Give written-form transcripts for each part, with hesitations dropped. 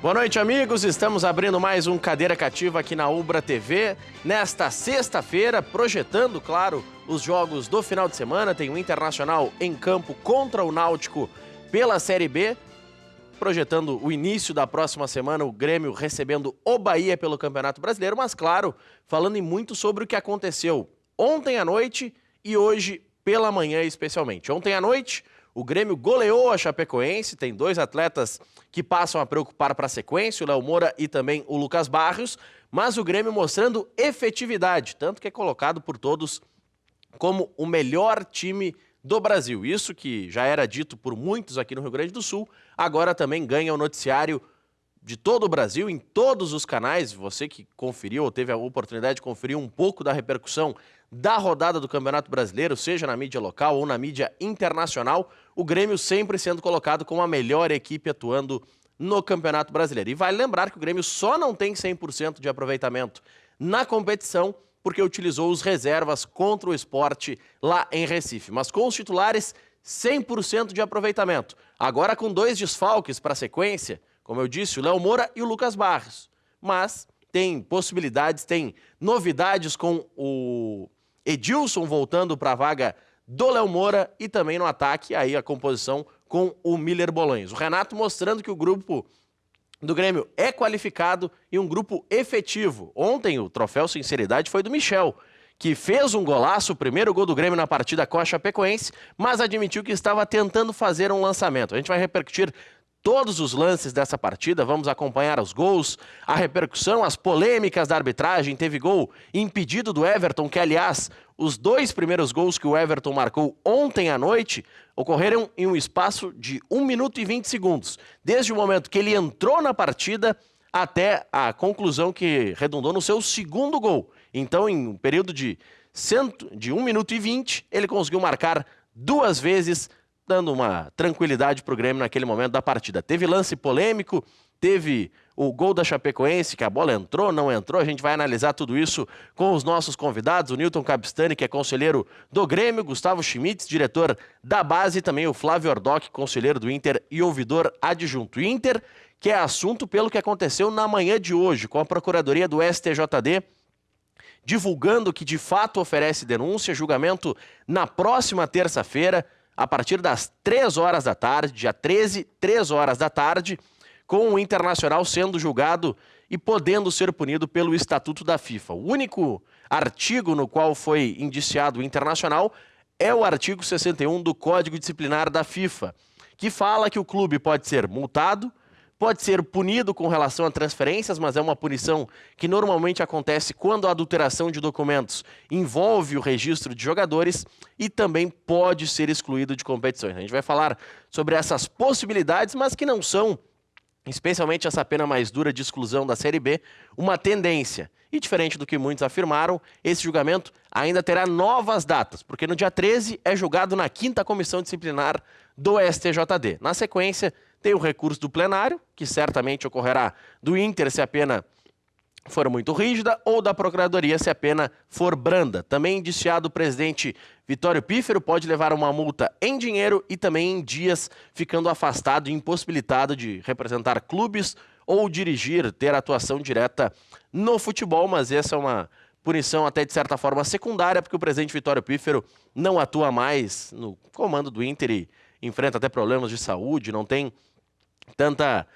Boa noite, amigos. Estamos abrindo mais um Cadeira Cativa aqui na Ubra TV. Nesta sexta-feira, projetando, claro, os jogos do final de semana. Tem o Internacional em campo contra o Náutico pela Série B. Projetando o início da próxima semana, o Grêmio recebendo o Bahia pelo Campeonato Brasileiro. Mas, claro, falando muito sobre o que aconteceu ontem à noite e hoje pela manhã especialmente. Ontem à noite, o Grêmio goleou a Chapecoense, tem dois atletas que passam a preocupar para a sequência, o Léo Moura e também o Lucas Barrios, mas o Grêmio mostrando efetividade, tanto que é colocado por todos como o melhor time do Brasil. Isso que já era dito por muitos aqui no Rio Grande do Sul, agora também ganha o noticiário de todo o Brasil, em todos os canais. Você que conferiu ou teve a oportunidade de conferir um pouco da repercussão da rodada do Campeonato Brasileiro, seja na mídia local ou na mídia internacional, o Grêmio sempre sendo colocado como a melhor equipe atuando no Campeonato Brasileiro. E vale lembrar que o Grêmio só não tem 100% de aproveitamento na competição porque utilizou os reservas contra o Sport lá em Recife. Mas com os titulares, 100% de aproveitamento. Agora com dois desfalques para a sequência, como eu disse, o Léo Moura e o Lucas Barrios. Mas tem possibilidades, tem novidades com o Edilson voltando para a vaga do Léo Moura e também no ataque, aí a composição com o Miller Bolanhos. O Renato mostrando que o grupo do Grêmio é qualificado e um grupo efetivo. Ontem o troféu Sinceridade foi do Michel, que fez um golaço, o primeiro gol do Grêmio na partida com a Chapecoense, mas admitiu que estava tentando fazer um lançamento. A gente vai repercutir todos os lances dessa partida, vamos acompanhar os gols, a repercussão, as polêmicas da arbitragem. Teve gol impedido do Everton, que aliás, os dois primeiros gols que o Everton marcou ontem à noite ocorreram em um espaço de 1 minuto e 20 segundos. Desde o momento que ele entrou na partida até a conclusão que redundou no seu segundo gol. Então, em um período de 1 minuto e 20, ele conseguiu marcar duas vezes, dando uma tranquilidade para o Grêmio naquele momento da partida. Teve lance polêmico, teve o gol da Chapecoense, que a bola entrou, não entrou. A gente vai analisar tudo isso com os nossos convidados, o Newton Capistani, que é conselheiro do Grêmio, Gustavo Schmitz, diretor da base, e também o Flávio Ordoc, conselheiro do Inter e ouvidor adjunto. Inter, que é assunto pelo que aconteceu na manhã de hoje, com a Procuradoria do STJD, divulgando que de fato oferece denúncia, julgamento na próxima terça-feira, a partir das 3 horas da tarde, dia 13, 3 horas da tarde, com o Internacional sendo julgado e podendo ser punido pelo Estatuto da FIFA. O único artigo no qual foi indiciado o Internacional é o artigo 61 do Código Disciplinar da FIFA, que fala que o clube pode ser multado, pode ser punido com relação a transferências, mas é uma punição que normalmente acontece quando a adulteração de documentos envolve o registro de jogadores, e também pode ser excluído de competições. A gente vai falar sobre essas possibilidades, mas que não são, especialmente essa pena mais dura de exclusão da Série B, uma tendência. E diferente do que muitos afirmaram, esse julgamento ainda terá novas datas, porque no dia 13 é julgado na 5ª Comissão Disciplinar do STJD. Na sequência, tem o recurso do plenário, que certamente ocorrerá do Inter se a pena for muito rígida, ou da Procuradoria se a pena for branda. Também indiciado o presidente Vitório Pífero pode levar uma multa em dinheiro e também em dias, ficando afastado e impossibilitado de representar clubes ou dirigir, ter atuação direta no futebol. Mas essa é uma punição até de certa forma secundária, porque o presidente Vitório Pífero não atua mais no comando do Inter e enfrenta até problemas de saúde, não tem tanta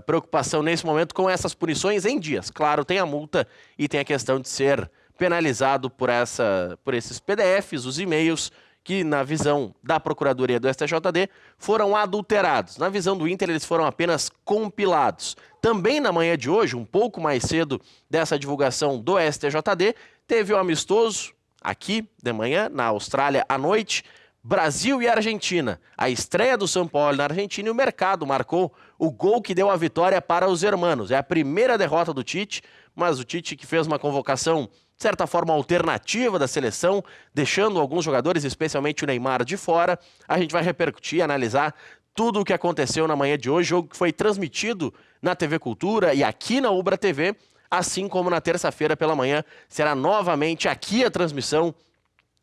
preocupação nesse momento com essas punições em dias. Claro, tem a multa e tem a questão de ser penalizado por esses PDFs, os e-mails, que na visão da Procuradoria do STJD foram adulterados. Na visão do Inter, eles foram apenas compilados. Também na manhã de hoje, um pouco mais cedo dessa divulgação do STJD, teve o amistoso aqui de manhã, na Austrália à noite, Brasil e Argentina. A estreia do São Paulo na Argentina, e o mercado marcou o gol que deu a vitória para os hermanos. É a primeira derrota do Tite, mas o Tite, que fez uma convocação de certa forma alternativa da seleção, deixando alguns jogadores, especialmente o Neymar, de fora. A gente vai repercutir e analisar tudo o que aconteceu na manhã de hoje, jogo que foi transmitido na TV Cultura e aqui na Ubra TV, assim como na terça-feira pela manhã será novamente aqui a transmissão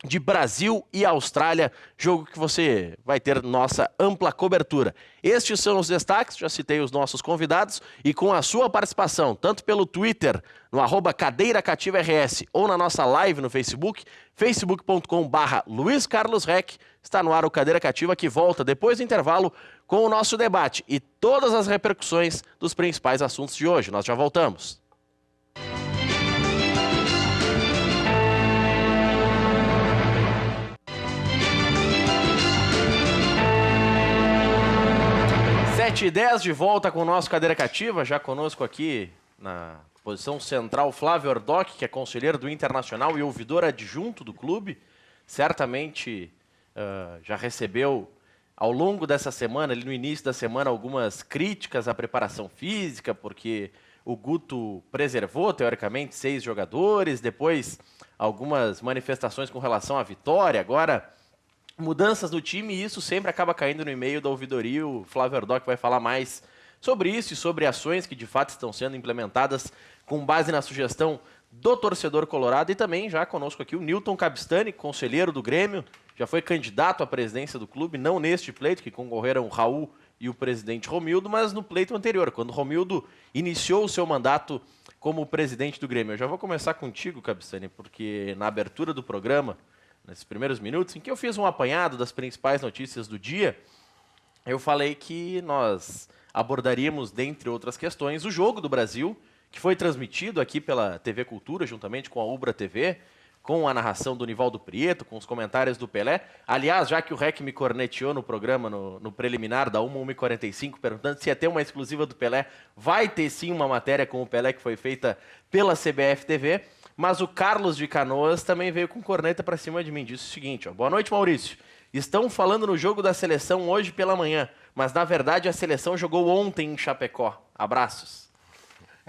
de Brasil e Austrália, jogo que você vai ter nossa ampla cobertura. Estes são os destaques, já citei os nossos convidados, e com a sua participação, tanto pelo Twitter, no @CadeiraCativaRS, ou na nossa live no Facebook, facebook.com/LuizCarlosRec, está no ar o Cadeira Cativa, que volta depois do intervalo com o nosso debate e todas as repercussões dos principais assuntos de hoje. Nós já voltamos. Sete e 10 de volta com o nosso Cadeira Cativa, já conosco aqui na posição central Flávio Ordoc, que é conselheiro do Internacional e ouvidor adjunto do clube. Certamente já recebeu ao longo dessa semana, ali no início da semana, algumas críticas à preparação física, porque o Guto preservou, teoricamente, 6 jogadores, depois algumas manifestações com relação à vitória, agora mudanças no time, e isso sempre acaba caindo no e-mail da ouvidoria. O Flávio Ordoc vai falar mais sobre isso e sobre ações que de fato estão sendo implementadas com base na sugestão do torcedor colorado. E também já conosco aqui o Newton Cabistani, conselheiro do Grêmio, já foi candidato à presidência do clube, não neste pleito, que concorreram o Raul e o presidente Romildo, mas no pleito anterior, quando o Romildo iniciou o seu mandato como presidente do Grêmio. Eu já vou começar contigo, Cabistani, porque na abertura do programa, nesses primeiros minutos, em que eu fiz um apanhado das principais notícias do dia, eu falei que nós abordaríamos, dentre outras questões, o Jogo do Brasil, que foi transmitido aqui pela TV Cultura, juntamente com a Ubra TV, com a narração do Nivaldo Prieto, com os comentários do Pelé. Aliás, já que o REC me corneteou no programa, no preliminar da 1h45, perguntando se ia ter uma exclusiva do Pelé, vai ter sim uma matéria com o Pelé que foi feita pela CBF TV. Mas o Carlos de Canoas também veio com corneta para cima de mim. Disse o seguinte, ó: boa noite, Maurício. Estão falando no jogo da seleção hoje pela manhã, mas na verdade a seleção jogou ontem em Chapecó. Abraços.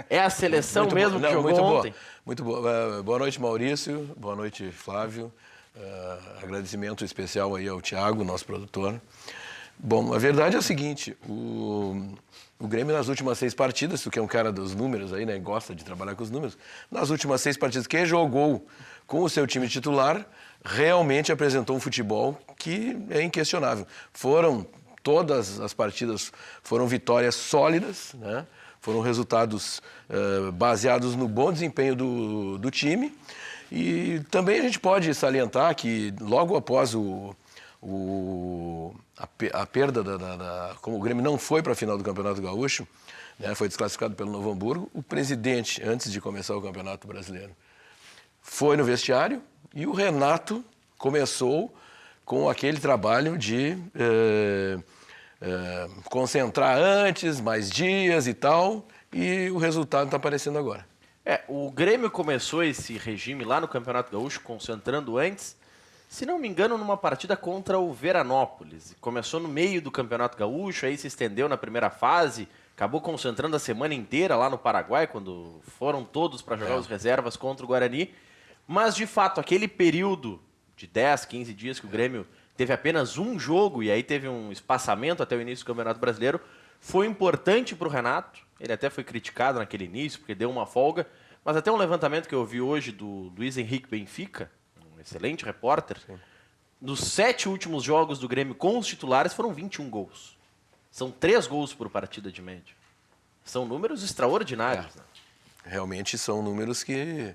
É a seleção muito mesmo que jogou ontem? Muito boa. Boa noite, Maurício. Boa noite, Flávio. Agradecimento especial aí ao Thiago, nosso produtor. Bom, a verdade é o seguinte, o Grêmio nas últimas 6 partidas, tu que é um cara dos números aí, né, gosta de trabalhar com os números, nas últimas 6 partidas que jogou com o seu time titular, realmente apresentou um futebol que é inquestionável. Todas as partidas foram vitórias sólidas, né? Foram resultados baseados no bom desempenho do time. E também a gente pode salientar que logo após a perda como o Grêmio não foi para a final do Campeonato Gaúcho, né, foi desclassificado pelo Novo Hamburgo, o presidente, antes de começar o Campeonato Brasileiro, foi no vestiário e o Renato começou com aquele trabalho de concentrar antes, mais dias e tal, e o resultado está aparecendo agora. O Grêmio começou esse regime lá no Campeonato Gaúcho, concentrando antes, se não me engano, numa partida contra o Veranópolis. Começou no meio do Campeonato Gaúcho, aí se estendeu na primeira fase, acabou concentrando a semana inteira lá no Paraguai, quando foram todos para jogar os reservas contra o Guarani. Mas, de fato, aquele período de 10, 15 dias que o Grêmio teve apenas um jogo, e aí teve um espaçamento até o início do Campeonato Brasileiro, foi importante para o Renato. Ele até foi criticado naquele início, porque deu uma folga, mas até um levantamento que eu vi hoje do Luiz Henrique Benfica, um excelente repórter, sim, nos 7 últimos jogos do Grêmio com os titulares foram 21 gols. São 3 gols por partida de média. São números extraordinários. Né? Realmente são números que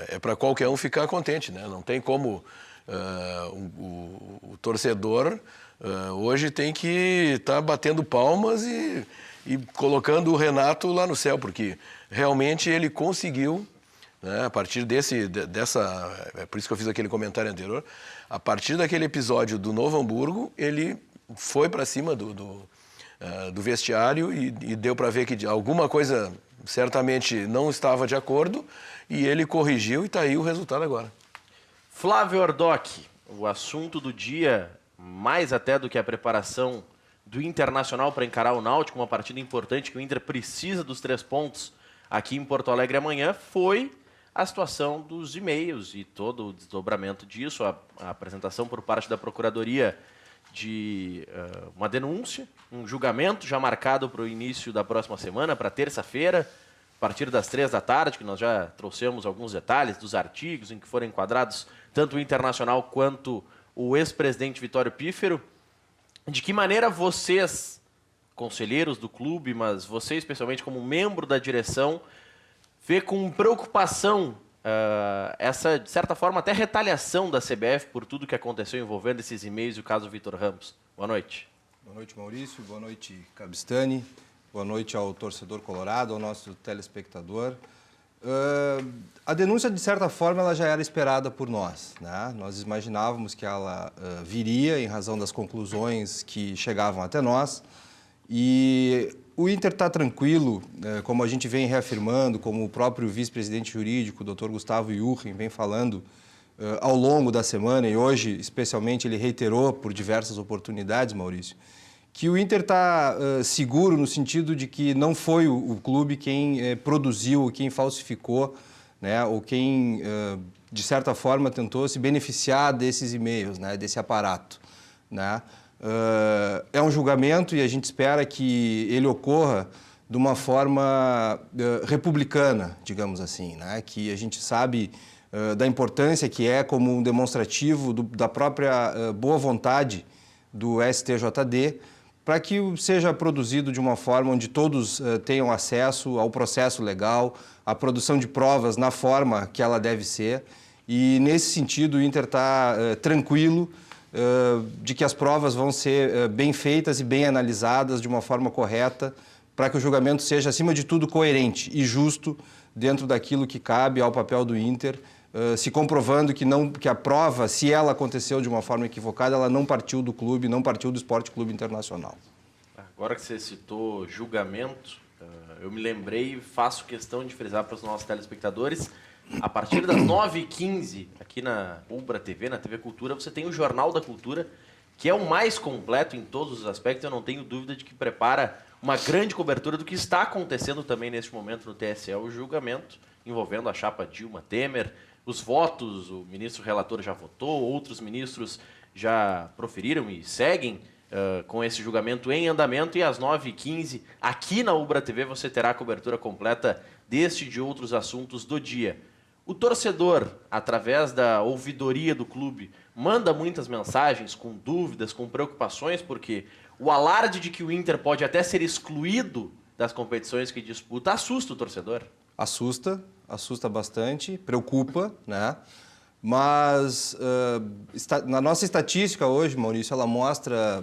é para qualquer um ficar contente, né? Não tem como o torcedor hoje tem que estar batendo palmas e colocando o Renato lá no céu, porque realmente ele conseguiu, né, a partir dessa... É por isso que eu fiz aquele comentário anterior. A partir daquele episódio do Novo Hamburgo, ele foi para cima do vestiário e deu para ver que alguma coisa certamente não estava de acordo e ele corrigiu e está aí o resultado agora. Flávio Ordoc, o assunto do dia, mais até do que a preparação do Internacional para encarar o Náutico, uma partida importante que o Inter precisa dos 3 pontos aqui em Porto Alegre amanhã, foi a situação dos e-mails e todo o desdobramento disso, a apresentação por parte da Procuradoria de uma denúncia, um julgamento já marcado para o início da próxima semana, para terça-feira, partir das 3 da tarde, que nós já trouxemos alguns detalhes dos artigos em que foram enquadrados tanto o Internacional quanto o ex-presidente Vitório Pífero. De que maneira vocês, conselheiros do clube, mas você especialmente como membro da direção, vê com preocupação essa, de certa forma, até retaliação da CBF por tudo que aconteceu envolvendo esses e-mails e o caso Vitor Ramos? Boa noite. Boa noite, Maurício. Boa noite, Cabistani. Boa noite ao torcedor colorado, ao nosso telespectador. A denúncia, de certa forma, ela já era esperada por nós, né? Nós imaginávamos que ela viria em razão das conclusões que chegavam até nós. E o Inter está tranquilo, como a gente vem reafirmando, como o próprio vice-presidente jurídico, o Dr. Gustavo Iurrin, vem falando ao longo da semana, e hoje, especialmente, ele reiterou por diversas oportunidades, Maurício, que o Inter está seguro no sentido de que não foi o clube quem produziu, quem falsificou, né, ou quem, de certa forma, tentou se beneficiar desses e-mails, né, desse aparato, né? É um julgamento e a gente espera que ele ocorra de uma forma republicana, digamos assim, né? Que a gente sabe da importância que é como um demonstrativo da própria boa vontade do STJD, para que seja produzido de uma forma onde todos tenham acesso ao processo legal, à produção de provas na forma que ela deve ser. E, nesse sentido, o Inter está tranquilo de que as provas vão ser bem feitas e bem analisadas de uma forma correta, para que o julgamento seja, acima de tudo, coerente e justo dentro daquilo que cabe ao papel do Inter, se comprovando que a prova, se ela aconteceu de uma forma equivocada, ela não partiu do clube, não partiu do Esporte Clube Internacional. Agora que você citou julgamento, eu me lembrei e faço questão de frisar para os nossos telespectadores, a partir das 9h15, aqui na Ubra TV, na TV Cultura, você tem o Jornal da Cultura, que é o mais completo em todos os aspectos. Eu não tenho dúvida de que prepara uma grande cobertura do que está acontecendo também neste momento no TSE, o julgamento envolvendo a chapa Dilma Temer. Os votos, o ministro relator já votou, outros ministros já proferiram e seguem com esse julgamento em andamento. E às 9h15, aqui na Ubra TV, você terá a cobertura completa deste e de outros assuntos do dia. O torcedor, através da ouvidoria do clube, manda muitas mensagens com dúvidas, com preocupações, porque o alarde de que o Inter pode até ser excluído das competições que disputa assusta o torcedor. Assusta bastante, preocupa, né? Mas na nossa estatística hoje, Maurício, ela mostra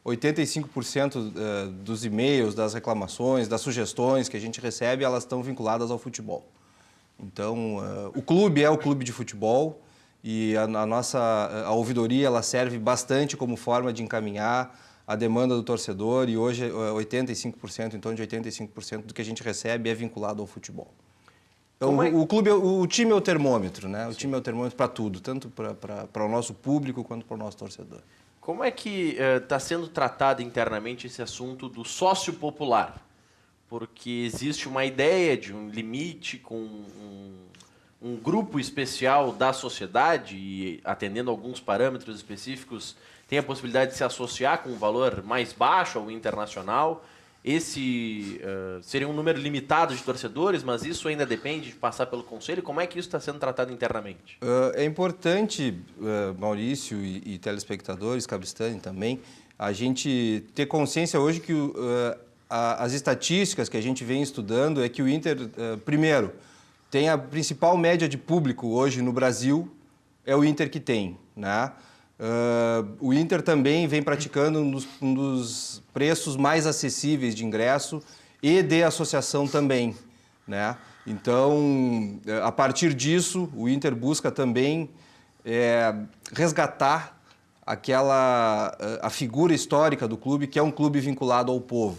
85% dos e-mails, das reclamações, das sugestões que a gente recebe, elas estão vinculadas ao futebol. Então, o clube é o clube de futebol e a ouvidoria ela serve bastante como forma de encaminhar a demanda do torcedor, e hoje 85%, em torno de 85% do que a gente recebe é vinculado ao futebol. Então, o time é o termômetro, né? O time é o termômetro para tudo, tanto para o nosso público quanto para o nosso torcedor. Como é que está sendo tratado internamente esse assunto do sócio popular? Porque existe uma ideia de um limite com um grupo especial da sociedade e, atendendo a alguns parâmetros específicos, tem a possibilidade de se associar com um valor mais baixo ao Internacional. Esse seria um número limitado de torcedores, mas isso ainda depende de passar pelo Conselho. Como é que isso está sendo tratado internamente? É importante, Maurício e telespectadores, Cabistani também, a gente ter consciência hoje que as estatísticas que a gente vem estudando é que o Inter, primeiro, tem a principal média de público hoje no Brasil, é o Inter que tem, né? O Inter também vem praticando um dos preços mais acessíveis de ingresso e de associação também, né? Então, a partir disso, o Inter busca também resgatar a figura histórica do clube, que é um clube vinculado ao povo,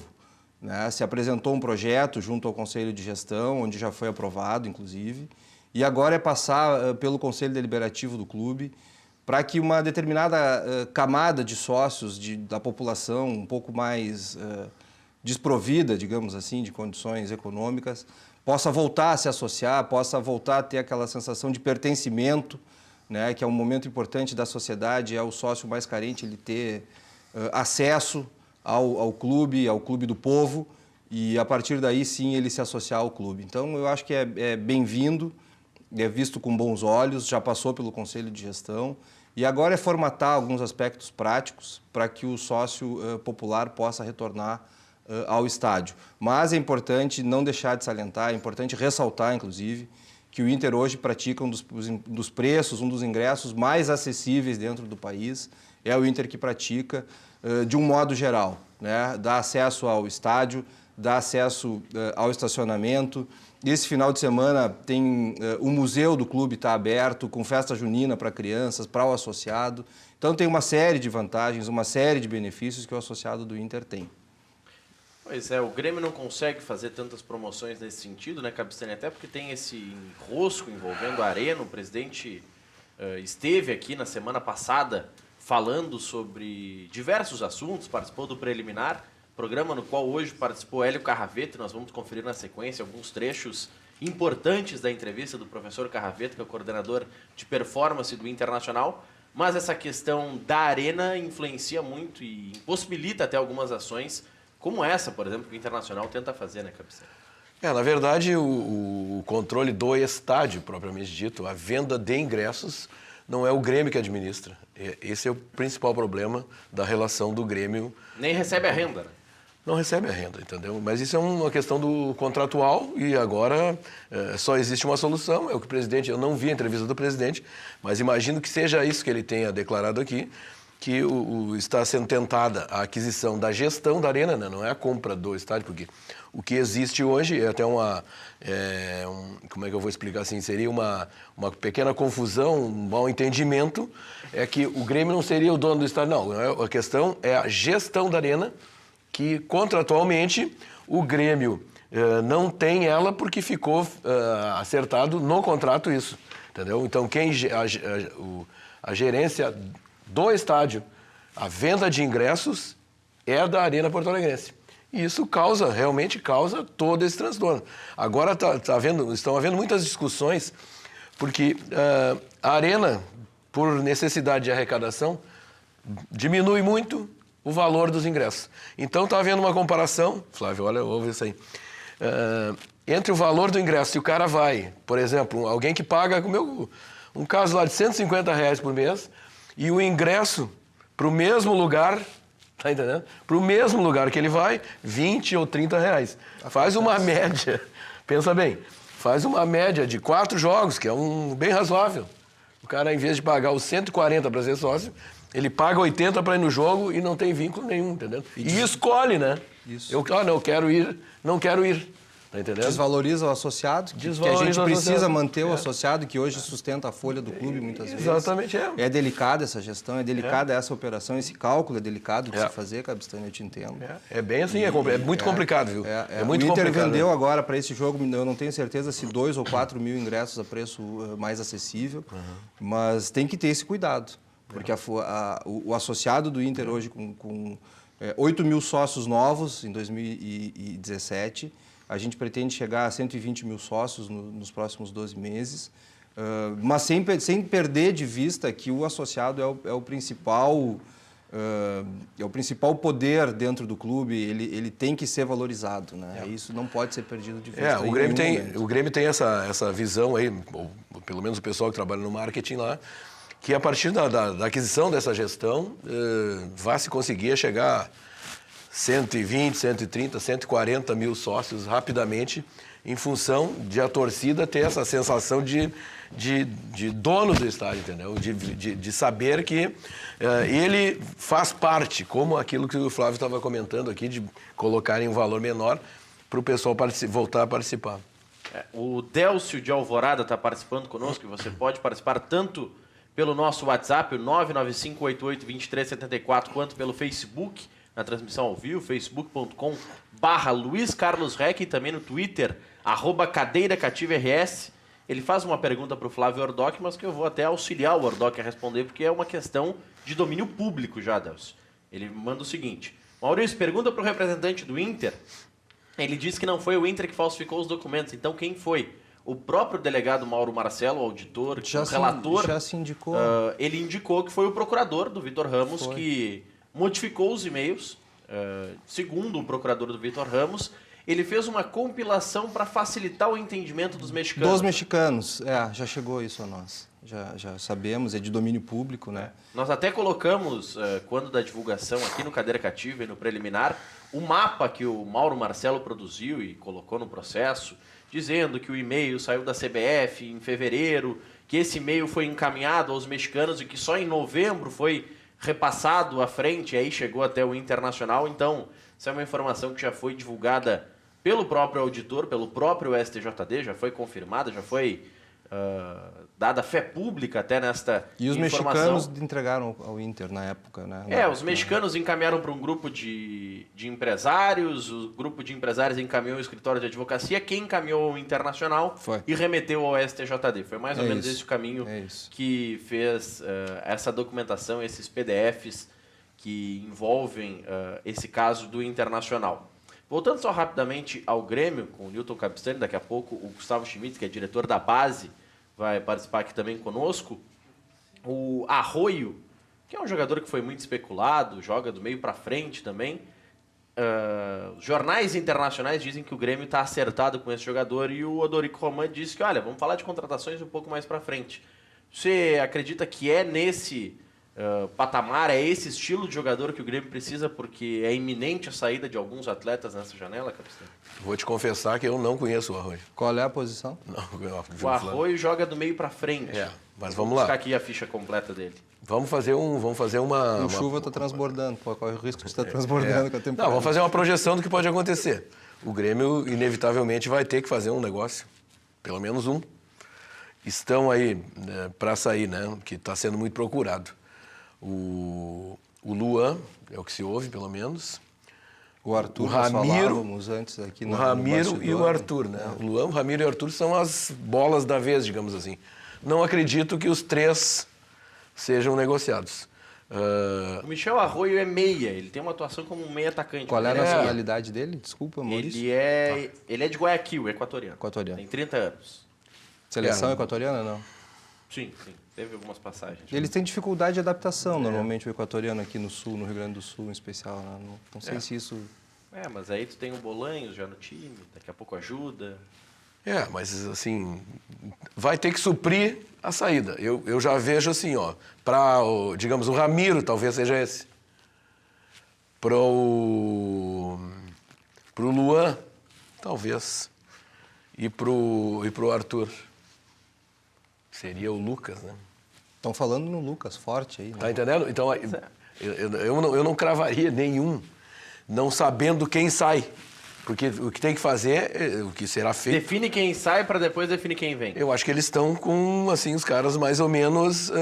né? Se apresentou um projeto junto ao Conselho de Gestão, onde já foi aprovado, inclusive, e agora é passar pelo Conselho Deliberativo do clube, para que uma determinada camada de sócios da população um pouco mais desprovida, digamos assim, de condições econômicas, possa voltar a se associar, possa voltar a ter aquela sensação de pertencimento, né, que é um momento importante da sociedade, é o sócio mais carente ele ter acesso ao clube do povo, e a partir daí sim ele se associar ao clube. Então eu acho que é bem-vindo, é visto com bons olhos, já passou pelo Conselho de Gestão e agora é formatar alguns aspectos práticos para que o sócio popular possa retornar ao estádio. Mas é importante não deixar de salientar, é importante ressaltar, inclusive, que o Inter hoje pratica um dos preços, um dos ingressos mais acessíveis dentro do país. É o Inter que pratica de um modo geral, né? Dá acesso ao estádio, dá acesso ao estacionamento. Esse final de semana tem o museu do clube está aberto, com festa junina para crianças, para o associado. Então tem uma série de vantagens, uma série de benefícios que o associado do Inter tem. Pois é, o Grêmio não consegue fazer tantas promoções nesse sentido, né, Cabistani? Até porque tem esse enrosco envolvendo a Arena. O presidente esteve aqui na semana passada falando sobre diversos assuntos, participou do preliminar, programa no qual hoje participou Hélio Carraveta, e nós vamos conferir na sequência alguns trechos importantes da entrevista do professor Carraveta, que é o coordenador de performance do Internacional. Mas essa questão da Arena influencia muito e impossibilita até algumas ações, como essa, por exemplo, que o Internacional tenta fazer, né, Cabeceira? Na verdade, o controle do estádio, propriamente dito, a venda de ingressos, não é o Grêmio que administra. Esse é o principal problema da relação do Grêmio. Nem recebe a renda, né? Não recebe a renda, entendeu? Mas isso é uma questão do contratual e agora só existe uma solução. É o que o presidente, eu não vi a entrevista do presidente, mas imagino que seja isso que ele tenha declarado aqui, que está sendo tentada a aquisição da gestão da Arena, né? Não é a compra do estádio, porque o que existe hoje é até como é que eu vou explicar assim, seria uma pequena confusão, um mau entendimento, é que o Grêmio não seria o dono do estádio, não. A questão é a gestão da Arena, que contratualmente o Grêmio não tem ela porque ficou acertado no contrato isso, entendeu? Então a gerência do estádio, a venda de ingressos é da Arena Porto Alegrense. E isso realmente causa todo esse transtorno. Agora estão havendo muitas discussões, porque a Arena, por necessidade de arrecadação, diminui muito o valor dos ingressos. Então está havendo uma comparação, Flávio, olha, ouve isso aí, entre o valor do ingresso, se o cara vai, por exemplo, alguém que paga, um caso lá de R$150 por mês, e o ingresso para o mesmo lugar, tá entendendo? Para o mesmo lugar que ele vai, R$20 ou R$30. Faz uma média, pensa bem, faz uma média de 4 jogos, que é bem razoável. O cara, em vez de pagar os 140 para ser sócio, ele paga 80 para ir no jogo e não tem vínculo nenhum, entendeu? E escolhe, né? Isso. Eu quero ir, não quero ir. Tá entendendo? Desvaloriza o associado, que a gente precisa manter o associado, que hoje sustenta a folha do clube muitas vezes. Exatamente, É delicada essa gestão, é delicada essa operação, esse cálculo é delicado de se fazer, Cabistani, eu te entendo. É bem assim, é muito complicado, viu? É muito complicado. O Inter vendeu agora para esse jogo, eu não tenho certeza se 2 ou 4 mil ingressos a preço mais acessível, mas tem que ter esse cuidado, porque o associado do Inter hoje com 8 mil sócios novos em 2017, a gente pretende chegar a 120 mil sócios nos próximos 12 meses, mas sem perder de vista que o associado é o principal poder dentro do clube, ele tem que ser valorizado, né? Isso não pode ser perdido de vista. O Grêmio tem essa visão aí, ou pelo menos o pessoal que trabalha no marketing lá, que a partir da aquisição dessa gestão vai se conseguir chegar a 120, 130, 140 mil sócios rapidamente, em função de a torcida ter essa sensação de dono do estádio, entendeu? De saber que ele faz parte, como aquilo que o Flávio estava comentando aqui, de colocarem um valor menor para o pessoal voltar a participar. O Délcio de Alvorada está participando conosco, e você pode participar tanto pelo nosso WhatsApp, o 995882374, quanto pelo Facebook, na transmissão ao vivo, facebook.com/Luiz Carlos Reck, e também no Twitter, @CadeiraCativaRS. Ele faz uma pergunta para o Flávio Ordoc, mas que eu vou até auxiliar o Ordoc a responder, porque é uma questão de domínio público já, Delcio. Ele manda o seguinte: Maurício, pergunta para o representante do Inter. Ele disse que não foi o Inter que falsificou os documentos, então quem foi? O próprio delegado Mauro Marcelo, o auditor, o relator, já se indicou. Ele indicou que foi o procurador do Vitor Ramos que modificou os e-mails. Segundo o procurador do Vitor Ramos, ele fez uma compilação para facilitar o entendimento dos mexicanos. Dos mexicanos, já chegou isso a nós. Já sabemos, é de domínio público, né? Nós até colocamos, quando da divulgação aqui no Cadeira Cativa e no preliminar, o mapa que o Mauro Marcelo produziu e colocou no processo, dizendo que o e-mail saiu da CBF em fevereiro, que esse e-mail foi encaminhado aos mexicanos e que só em novembro foi repassado à frente, e aí chegou até o Internacional. Então, essa é uma informação que já foi divulgada pelo próprio auditor, pelo próprio STJD, já foi confirmada, já foi dada fé pública até nesta E os informação. mexicanos entregaram ao Inter na época, né? Os mexicanos encaminharam para um grupo de empresários, o grupo de empresários encaminhou ao escritório de advocacia, quem encaminhou ao Internacional e remeteu ao STJD. Foi mais ou menos esse o caminho que fez essa documentação, esses PDFs que envolvem esse caso do Internacional. Voltando só rapidamente ao Grêmio, com o Newton Cabistani, daqui a pouco o Gustavo Schmitz, que é diretor da base, vai participar aqui também conosco. O Arroio, que é um jogador que foi muito especulado, joga do meio para frente também. Jornais internacionais dizem que o Grêmio está acertado com esse jogador e o Odorico Roman disse que, olha, vamos falar de contratações um pouco mais para frente. Você acredita que é nesse patamar, é esse estilo de jogador que o Grêmio precisa, porque é iminente a saída de alguns atletas nessa janela, Cabistani? Vou te confessar que eu não conheço o Arroio. Qual é a posição? O Arroio joga do meio para frente. Mas vamos lá. Vou buscar aqui a ficha completa dele. Vamos fazer uma... O Chuva está transbordando. Corre o risco de estar transbordando com a temporada. Não, vamos fazer uma projeção do que pode acontecer. O Grêmio, inevitavelmente, vai ter que fazer um negócio. Pelo menos um. Estão aí para sair, né? Que está sendo muito procurado. O Luan, é o que se ouve, pelo menos. O Arthur, o Ramiro, antes aqui o Ramiro e o Arthur, né? O Luan, o Ramiro e o Arthur são as bolas da vez, digamos assim. Não acredito que os três sejam negociados. O Michel Arroio é meia, ele tem uma atuação como um meia atacante. Qual é a nacionalidade dele? Desculpa, Maurício. Ele é de Guayaquil, equatoriano. Tem 30 anos. Seleção equatoriana, não? Sim. Teve algumas passagens. Eles têm dificuldade de adaptação, normalmente, o equatoriano aqui no Sul, no Rio Grande do Sul em especial. Né? Não sei se isso... mas aí tu tem o Bolanhos já no time, daqui a pouco ajuda. Mas assim, vai ter que suprir a saída. Eu já vejo assim, para, digamos, o Ramiro, talvez seja esse. Para o Luan, talvez. E para o Arthur. Seria o Lucas, né? Estão falando no Lucas, forte aí. Né? Tá entendendo? Então, eu não cravaria nenhum, não sabendo quem sai. Porque o que tem que fazer, o que será feito... Define quem sai para depois definir quem vem. Eu acho que eles estão com, assim, os caras mais ou menos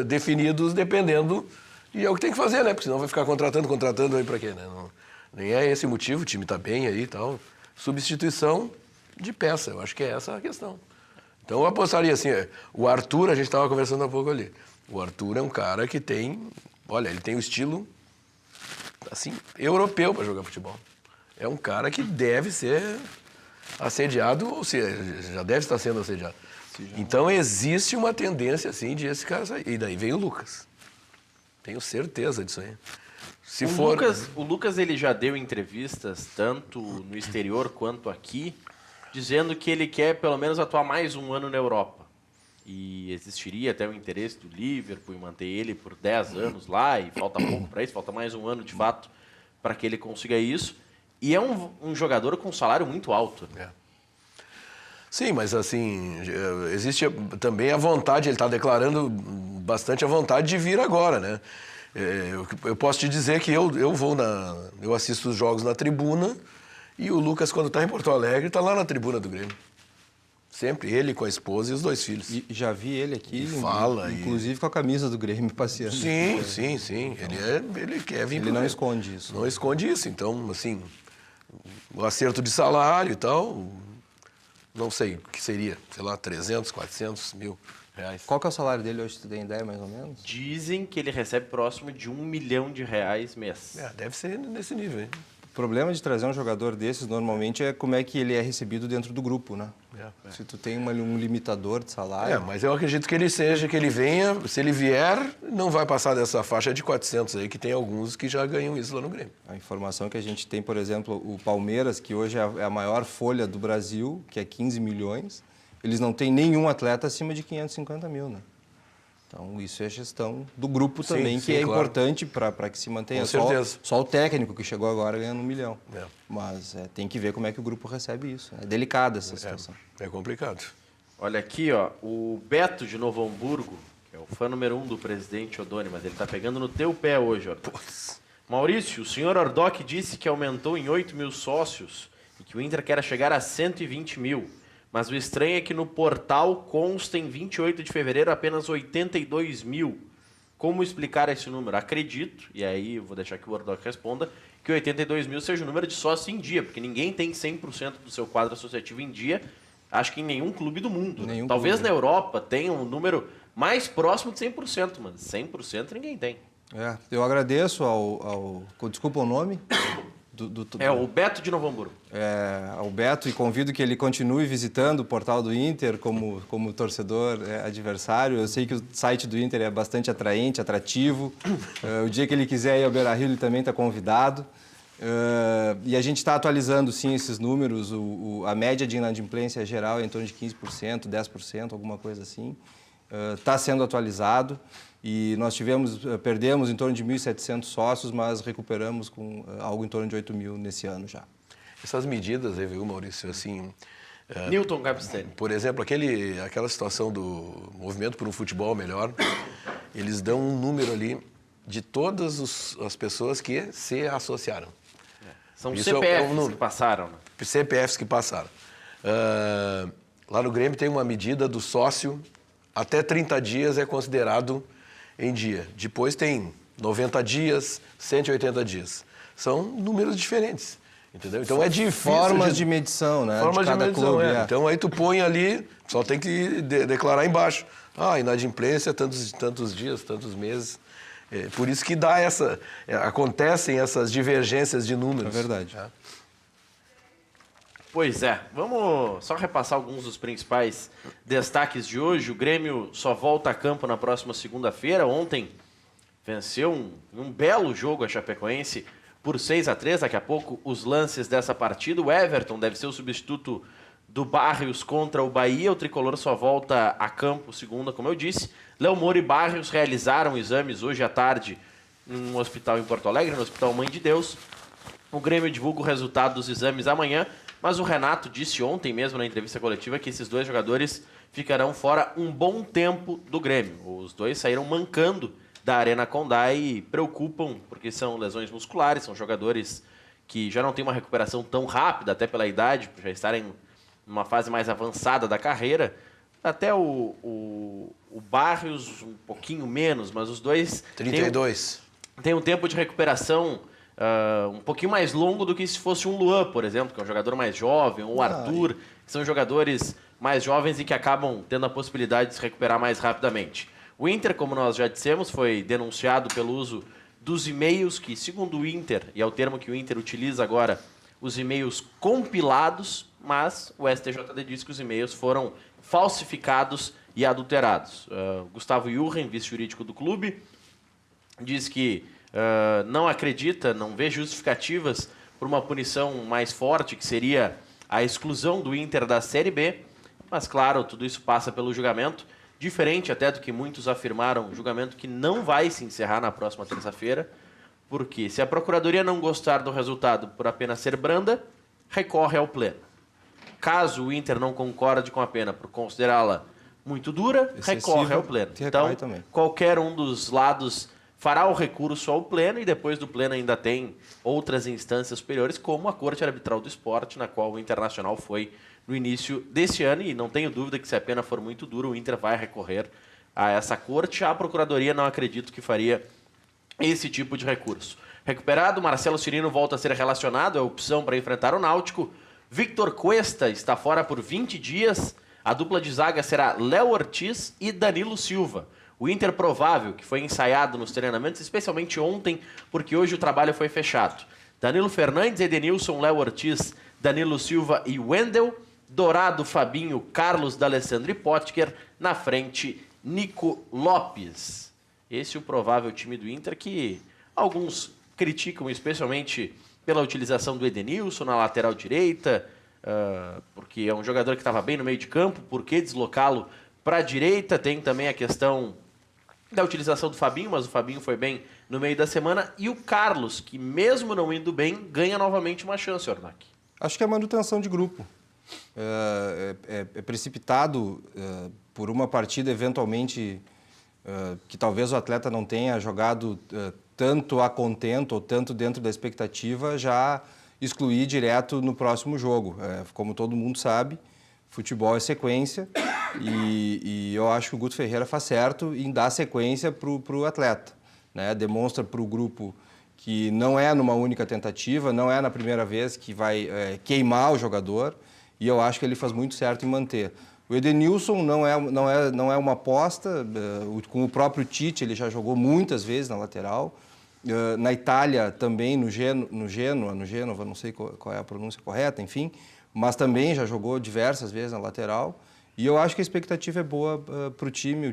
definidos, dependendo... E é o que tem que fazer, né? Porque senão vai ficar contratando aí para quê, né? Nem é esse o motivo, o time está bem aí e tal. Substituição de peça, eu acho que é essa a questão. Então eu apostaria assim, o Arthur, a gente estava conversando há pouco ali, o Arthur é um cara que tem, olha, ele tem o estilo, assim, europeu para jogar futebol. É um cara que deve ser assediado, ou seja, já deve estar sendo assediado. Então existe uma tendência, assim, de esse cara sair. E daí vem o Lucas. Tenho certeza disso aí. O Lucas, ele já deu entrevistas, tanto no exterior quanto aqui, dizendo que ele quer pelo menos atuar mais um ano na Europa. E existiria até o interesse do Liverpool em manter ele por 10 anos lá, e falta pouco para isso, falta mais um ano de fato para que ele consiga isso. E é um jogador com um salário muito alto. Sim, mas assim, existe também a vontade, ele está declarando bastante a vontade de vir agora, né? Eu posso te dizer que eu assisto os jogos na tribuna. E o Lucas, quando está em Porto Alegre, está lá na tribuna do Grêmio. Sempre, ele com a esposa e os 2 filhos. E já vi ele aqui, inclusive com a camisa do Grêmio passeando. Sim. Ele quer vir. Ele não esconde isso. Não esconde isso. Então, assim, o acerto de salário e tal, não sei o que seria, sei lá, 300, 400 mil reais. Qual que é o salário dele hoje, tu tem ideia, mais ou menos? Dizem que ele recebe próximo de R$1 milhão mês. Deve ser nesse nível, hein? O problema de trazer um jogador desses, normalmente, é como é que ele é recebido dentro do grupo, né? Se tu tem um limitador de salário... Mas eu acredito que ele venha, se ele vier, não vai passar dessa faixa de 400 aí, que tem alguns que já ganham isso lá no Grêmio. A informação que a gente tem, por exemplo, o Palmeiras, que hoje é a maior folha do Brasil, que é 15 milhões, eles não têm nenhum atleta acima de 550 mil, né? Então, isso é gestão do grupo também, que é claro. Importante para que se mantenha. Com certeza. Só o técnico que chegou agora ganhando 1 milhão. Mas tem que ver como é que o grupo recebe isso. É delicada essa situação. É complicado. Olha aqui, ó, o Beto de Novo Hamburgo, que é o fã número 1 do presidente Odoni, mas ele tá pegando no teu pé hoje, ó. Maurício, o senhor Ordoc disse que aumentou em 8 mil sócios e que o Inter quer chegar a 120 mil. Mas o estranho é que no portal consta em 28 de fevereiro apenas 82 mil. Como explicar esse número? Acredito, e aí eu vou deixar que o Ordoc responda, que 82 mil seja o número de sócios em dia, porque ninguém tem 100% do seu quadro associativo em dia, acho que em nenhum clube do mundo. Talvez na Europa tenha um número mais próximo de 100%, mas 100% ninguém tem. Eu agradeço desculpa o nome... o Beto de Novo Hamburgo. Ao Beto, e convido que ele continue visitando o portal do Inter como torcedor adversário. Eu sei que o site do Inter é bastante atraente, atrativo. O dia que ele quiser ir ao Beira-Rio, ele também está convidado. E a gente está atualizando, sim, esses números. A média de inadimplência geral é em torno de 15%, 10%, alguma coisa assim. Está sendo atualizado. E nós perdemos em torno de 1.700 sócios, mas recuperamos com algo em torno de 8 mil nesse ano já. Essas medidas aí, viu, Maurício, assim... Newton Capistani. Por exemplo, aquela situação do movimento por um futebol melhor, eles dão um número ali de todas as pessoas que se associaram. São isso CPFs que passaram. Né? CPFs que passaram. Lá no Grêmio tem uma medida do sócio, até 30 dias é considerado em dia. Depois tem 90 dias, 180 dias. São números diferentes, entendeu? Então é difícil... Formas de medição, né? Formas de medição, Então aí tu põe ali, só tem que declarar embaixo. Inadimplência, tantos dias, tantos meses. Por isso que acontecem essas divergências de números. É verdade. Pois é, vamos só repassar alguns dos principais destaques de hoje. O Grêmio só volta a campo na próxima segunda-feira. Ontem venceu um belo jogo a Chapecoense por 6-3. Daqui a pouco os lances dessa partida. O Everton deve ser o substituto do Barrios contra o Bahia. O tricolor só volta a campo segunda, como eu disse. Léo Moura e Barrios realizaram exames hoje à tarde num hospital em Porto Alegre, no Hospital Mãe de Deus. O Grêmio divulga o resultado dos exames amanhã. Mas o Renato disse ontem mesmo na entrevista coletiva que esses dois jogadores ficarão fora um bom tempo do Grêmio. Os dois saíram mancando da Arena Condá e preocupam porque são lesões musculares, são jogadores que já não têm uma recuperação tão rápida, até pela idade, por já estarem numa fase mais avançada da carreira. Até o Barrios um pouquinho menos, mas os dois... 32. Tem um tempo de recuperação... um pouquinho mais longo do que se fosse um Luan, por exemplo, que é um jogador mais jovem, ou o Arthur, que são jogadores mais jovens e que acabam tendo a possibilidade de se recuperar mais rapidamente. O Inter, como nós já dissemos, foi denunciado pelo uso dos e-mails que, segundo o Inter, e é o termo que o Inter utiliza agora, os e-mails compilados, mas o STJD diz que os e-mails foram falsificados e adulterados. Gustavo Jurgen, vice-jurídico do clube, diz que não acredita, não vê justificativas por uma punição mais forte, que seria a exclusão do Inter da Série B. Mas, claro, tudo isso passa pelo julgamento, diferente até do que muitos afirmaram, julgamento que não vai se encerrar na próxima terça-feira, porque se a Procuradoria não gostar do resultado por apenas ser branda, recorre ao Pleno. Caso o Inter não concorde com a pena por considerá-la muito dura, recorre ao Pleno. Então, qualquer um dos lados fará o recurso ao Pleno e depois do Pleno ainda tem outras instâncias superiores, como a Corte Arbitral do Esporte, na qual o Internacional foi no início desse ano, e não tenho dúvida que se a pena for muito dura, o Inter vai recorrer a essa Corte. A Procuradoria não acredito que faria esse tipo de recurso. Recuperado, Marcelo Cirino volta a ser relacionado, é a opção para enfrentar o Náutico. Victor Cuesta está fora por 20 dias, a dupla de zaga será Léo Ortiz e Danilo Silva. O Inter provável, que foi ensaiado nos treinamentos, especialmente ontem, porque hoje o trabalho foi fechado. Danilo Fernandes, Edenilson, Léo Ortiz, Danilo Silva e Wendel. Dourado, Fabinho, Carlos D'Alessandro e Potker. Na frente, Nico Lopes. Esse é o provável time do Inter que alguns criticam, especialmente pela utilização do Edenilson na lateral direita, porque é um jogador que estava bem no meio de campo, por que deslocá-lo para a direita? Tem também a questão da utilização do Fabinho, mas o Fabinho foi bem no meio da semana. E o Carlos, que mesmo não indo bem, ganha novamente uma chance, Ornac. Acho que é manutenção de grupo. É precipitado por uma partida, eventualmente, que talvez o atleta não tenha jogado tanto a contento ou tanto dentro da expectativa, já excluir direto no próximo jogo. Como todo mundo sabe, futebol é sequência e eu acho que o Guto Ferreira faz certo em dar sequência para o atleta, né? Demonstra para o grupo que não é numa única tentativa, não é na primeira vez que vai queimar o jogador, e eu acho que ele faz muito certo em manter. O Edenilson não é uma aposta, com o próprio Tite ele já jogou muitas vezes na lateral, na Itália também, no Gênova, não sei qual é a pronúncia correta, enfim, mas também já jogou diversas vezes na lateral, e eu acho que a expectativa é boa para o time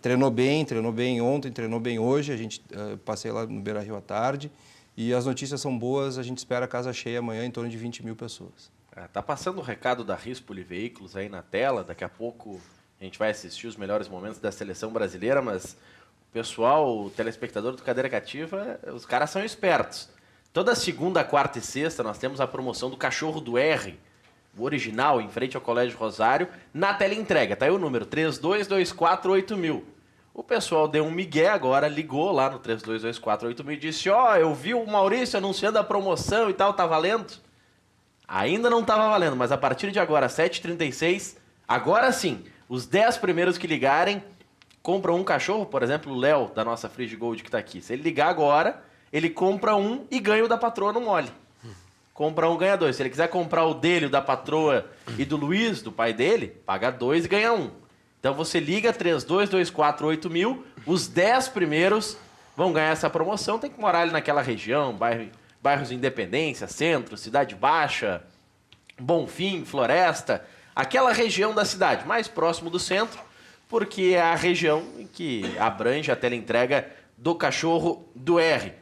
treinou bem ontem, treinou bem hoje, a gente passei lá no Beira-Rio à tarde, e as notícias são boas, a gente espera a casa cheia amanhã em torno de 20 mil pessoas. Tá passando o recado da Rispoli Veículos aí na tela, daqui a pouco a gente vai assistir os melhores momentos da seleção brasileira, mas o pessoal, o telespectador do Cadeira Cativa, os caras são espertos. Toda segunda, quarta e sexta nós temos a promoção do Cachorro do R, o original, em frente ao Colégio Rosário, na teleentrega. Tá aí o número, 32248000. O pessoal deu um migué agora, ligou lá no 32248000 e disse, eu vi o Maurício anunciando a promoção e tal, tá valendo? Ainda não estava valendo, mas a partir de agora, 7h36, agora sim, os 10 primeiros que ligarem, compram um cachorro, por exemplo, o Léo, da nossa Free Gold que está aqui. Se ele ligar agora, ele compra um e ganha o da patroa no mole. Compra um, ganha dois. Se ele quiser comprar o dele, o da patroa e do Luiz, do pai dele, paga 2 e ganha um. Então você liga 32248000, os 10 primeiros vão ganhar essa promoção, tem que morar ali naquela região, bairros de Independência, Centro, Cidade Baixa, Bonfim, Floresta, aquela região da cidade, mais próximo do centro, porque é a região em que abrange a teleentrega do Cachorro do R.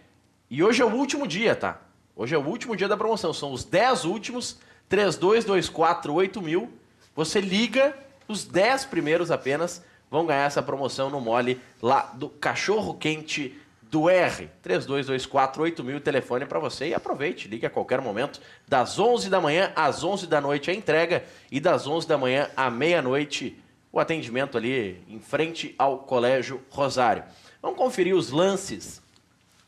E hoje é o último dia, tá? Hoje é o último dia da promoção, são os 10 últimos, 32248000, você liga, os 10 primeiros apenas vão ganhar essa promoção no mole lá do Cachorro Quente do R, 32248000, o telefone é para você e aproveite, ligue a qualquer momento, das 11 da manhã às 11 da noite a entrega e das 11 da manhã à meia-noite o atendimento ali em frente ao Colégio Rosário. Vamos conferir os lances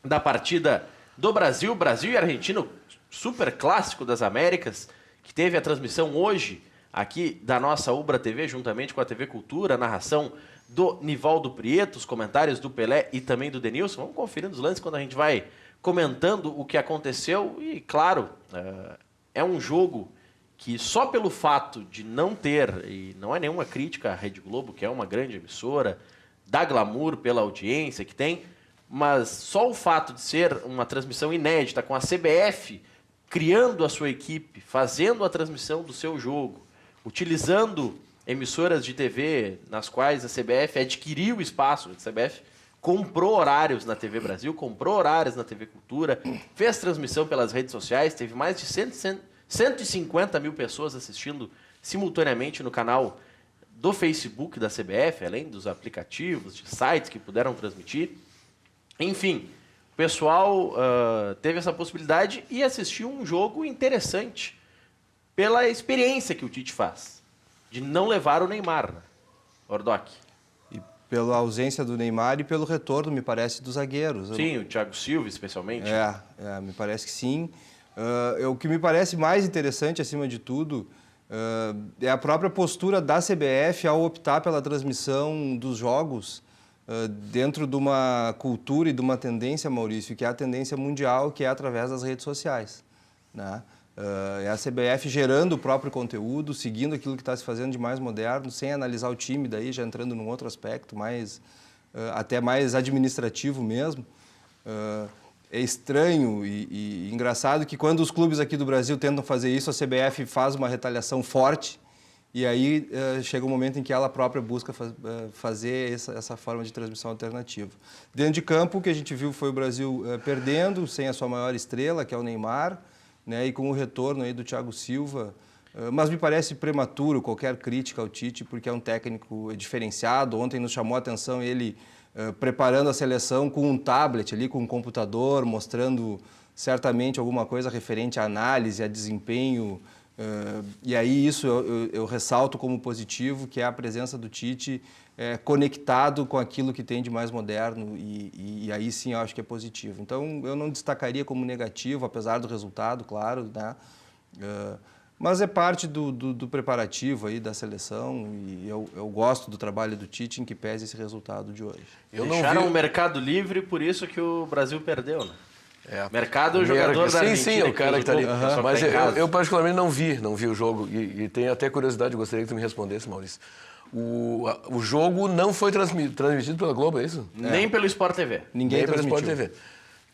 da partida do Brasil e Argentina, super clássico das Américas, que teve a transmissão hoje aqui da nossa Ubra TV, juntamente com a TV Cultura, a narração do Nivaldo Prieto, os comentários do Pelé e também do Denilson. Vamos conferindo os lances quando a gente vai comentando o que aconteceu. E, claro, é um jogo que só pelo fato de não ter, e não é nenhuma crítica à Rede Globo, que é uma grande emissora, dá glamour pela audiência que tem, mas só o fato de ser uma transmissão inédita, com a CBF criando a sua equipe, fazendo a transmissão do seu jogo, utilizando emissoras de TV nas quais a CBF adquiriu espaço, a CBF comprou horários na TV Brasil, comprou horários na TV Cultura, fez transmissão pelas redes sociais, teve mais de 150 mil pessoas assistindo simultaneamente no canal do Facebook da CBF, além dos aplicativos, de sites que puderam transmitir. Enfim, o pessoal teve essa possibilidade e assistiu um jogo interessante pela experiência que o Tite faz de não levar o Neymar, né? Ordoc. E pela ausência do Neymar e pelo retorno, me parece, dos zagueiros. Sim, o Thiago Silva, especialmente. Me parece que sim. O que me parece mais interessante, acima de tudo, é a própria postura da CBF ao optar pela transmissão dos jogos dentro de uma cultura e de uma tendência, Maurício, que é a tendência mundial, que é através das redes sociais, né? É a CBF gerando o próprio conteúdo, seguindo aquilo que está se fazendo de mais moderno, sem analisar o time, daí já entrando num outro aspecto, até mais administrativo mesmo. é estranho e engraçado que quando os clubes aqui do Brasil tentam fazer isso, a CBF faz uma retaliação forte e aí chega um momento em que ela própria busca fazer essa forma de transmissão alternativa. Dentro de campo, o que a gente viu foi o Brasil perdendo, sem a sua maior estrela, que é o Neymar, né, e com o retorno aí do Thiago Silva. Mas me parece prematuro qualquer crítica ao Tite, porque é um técnico diferenciado. Ontem nos chamou a atenção ele preparando a seleção com um tablet ali, com um computador, mostrando certamente alguma coisa referente à análise, a desempenho. E aí isso eu ressalto como positivo, que é a presença do Tite conectado com aquilo que tem de mais moderno e aí sim eu acho que é positivo. Então eu não destacaria como negativo, apesar do resultado, claro, né? Mas é parte do preparativo aí da seleção e eu gosto do trabalho do Tite em que pese esse resultado de hoje. Deixaram o mercado livre, por isso que o Brasil perdeu, né? Mercado, o jogador da Argentina. Sim, o cara que está ali. Mas tá eu particularmente não vi o jogo e tenho até curiosidade, gostaria que tu me respondesse, Maurício. O jogo não foi transmitido pela Globo, é isso? Nem pelo Sport TV. Ninguém transmitiu. Sport TV.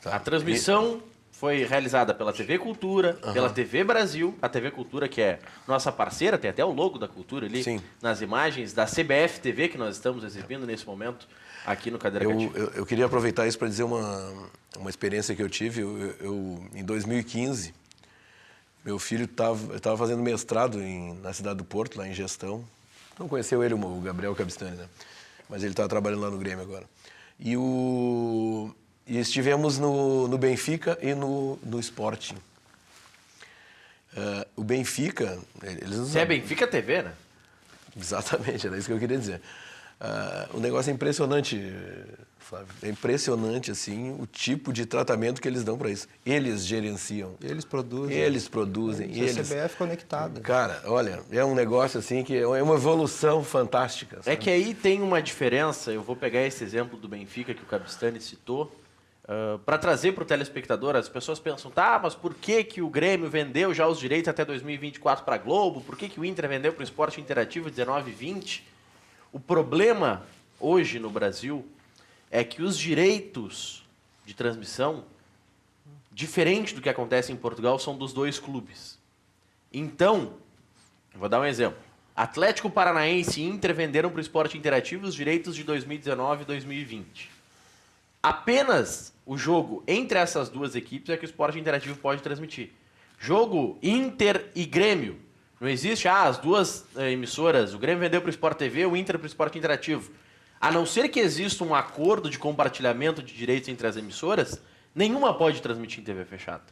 Tá. A transmissão foi realizada pela TV Cultura, pela TV Brasil, a TV Cultura que é nossa parceira, tem até o logo da Cultura ali nas imagens, da CBF TV que nós estamos exibindo nesse momento aqui no Cadeira Cativa. Eu queria aproveitar isso para dizer uma experiência que eu tive. Em 2015, meu filho estava fazendo mestrado na cidade do Porto, lá em gestão. Não conheceu ele, o Gabriel Cabistani, né? Mas ele está trabalhando lá no Grêmio agora. E estivemos no Benfica e no Sporting. O Benfica... Você é Benfica TV, né? Exatamente, era isso que eu queria dizer. O negócio é impressionante, Flávio. É impressionante, assim, o tipo de tratamento que eles dão para isso. Eles gerenciam. Eles produzem. Eles... A CBF conectada. Cara, olha, é um negócio, assim, que é uma evolução fantástica. Sabe? É que aí tem uma diferença, eu vou pegar esse exemplo do Benfica que o Cabistani citou, para trazer para o telespectador. As pessoas pensam, tá, mas por que o Grêmio vendeu já os direitos até 2024 para a Globo? Por que o Inter vendeu para o Esporte Interativo 19 e 20? O problema hoje no Brasil é que os direitos de transmissão, diferente do que acontece em Portugal, são dos dois clubes. Então, eu vou dar um exemplo. Atlético Paranaense e Inter venderam para o Esporte Interativo os direitos de 2019 e 2020. Apenas o jogo entre essas duas equipes é que o Esporte Interativo pode transmitir. Jogo Inter e Grêmio. Não existe, as duas emissoras, o Grêmio vendeu para o Sport TV, o Inter para o Esporte Interativo. A não ser que exista um acordo de compartilhamento de direitos entre as emissoras, nenhuma pode transmitir em TV fechada.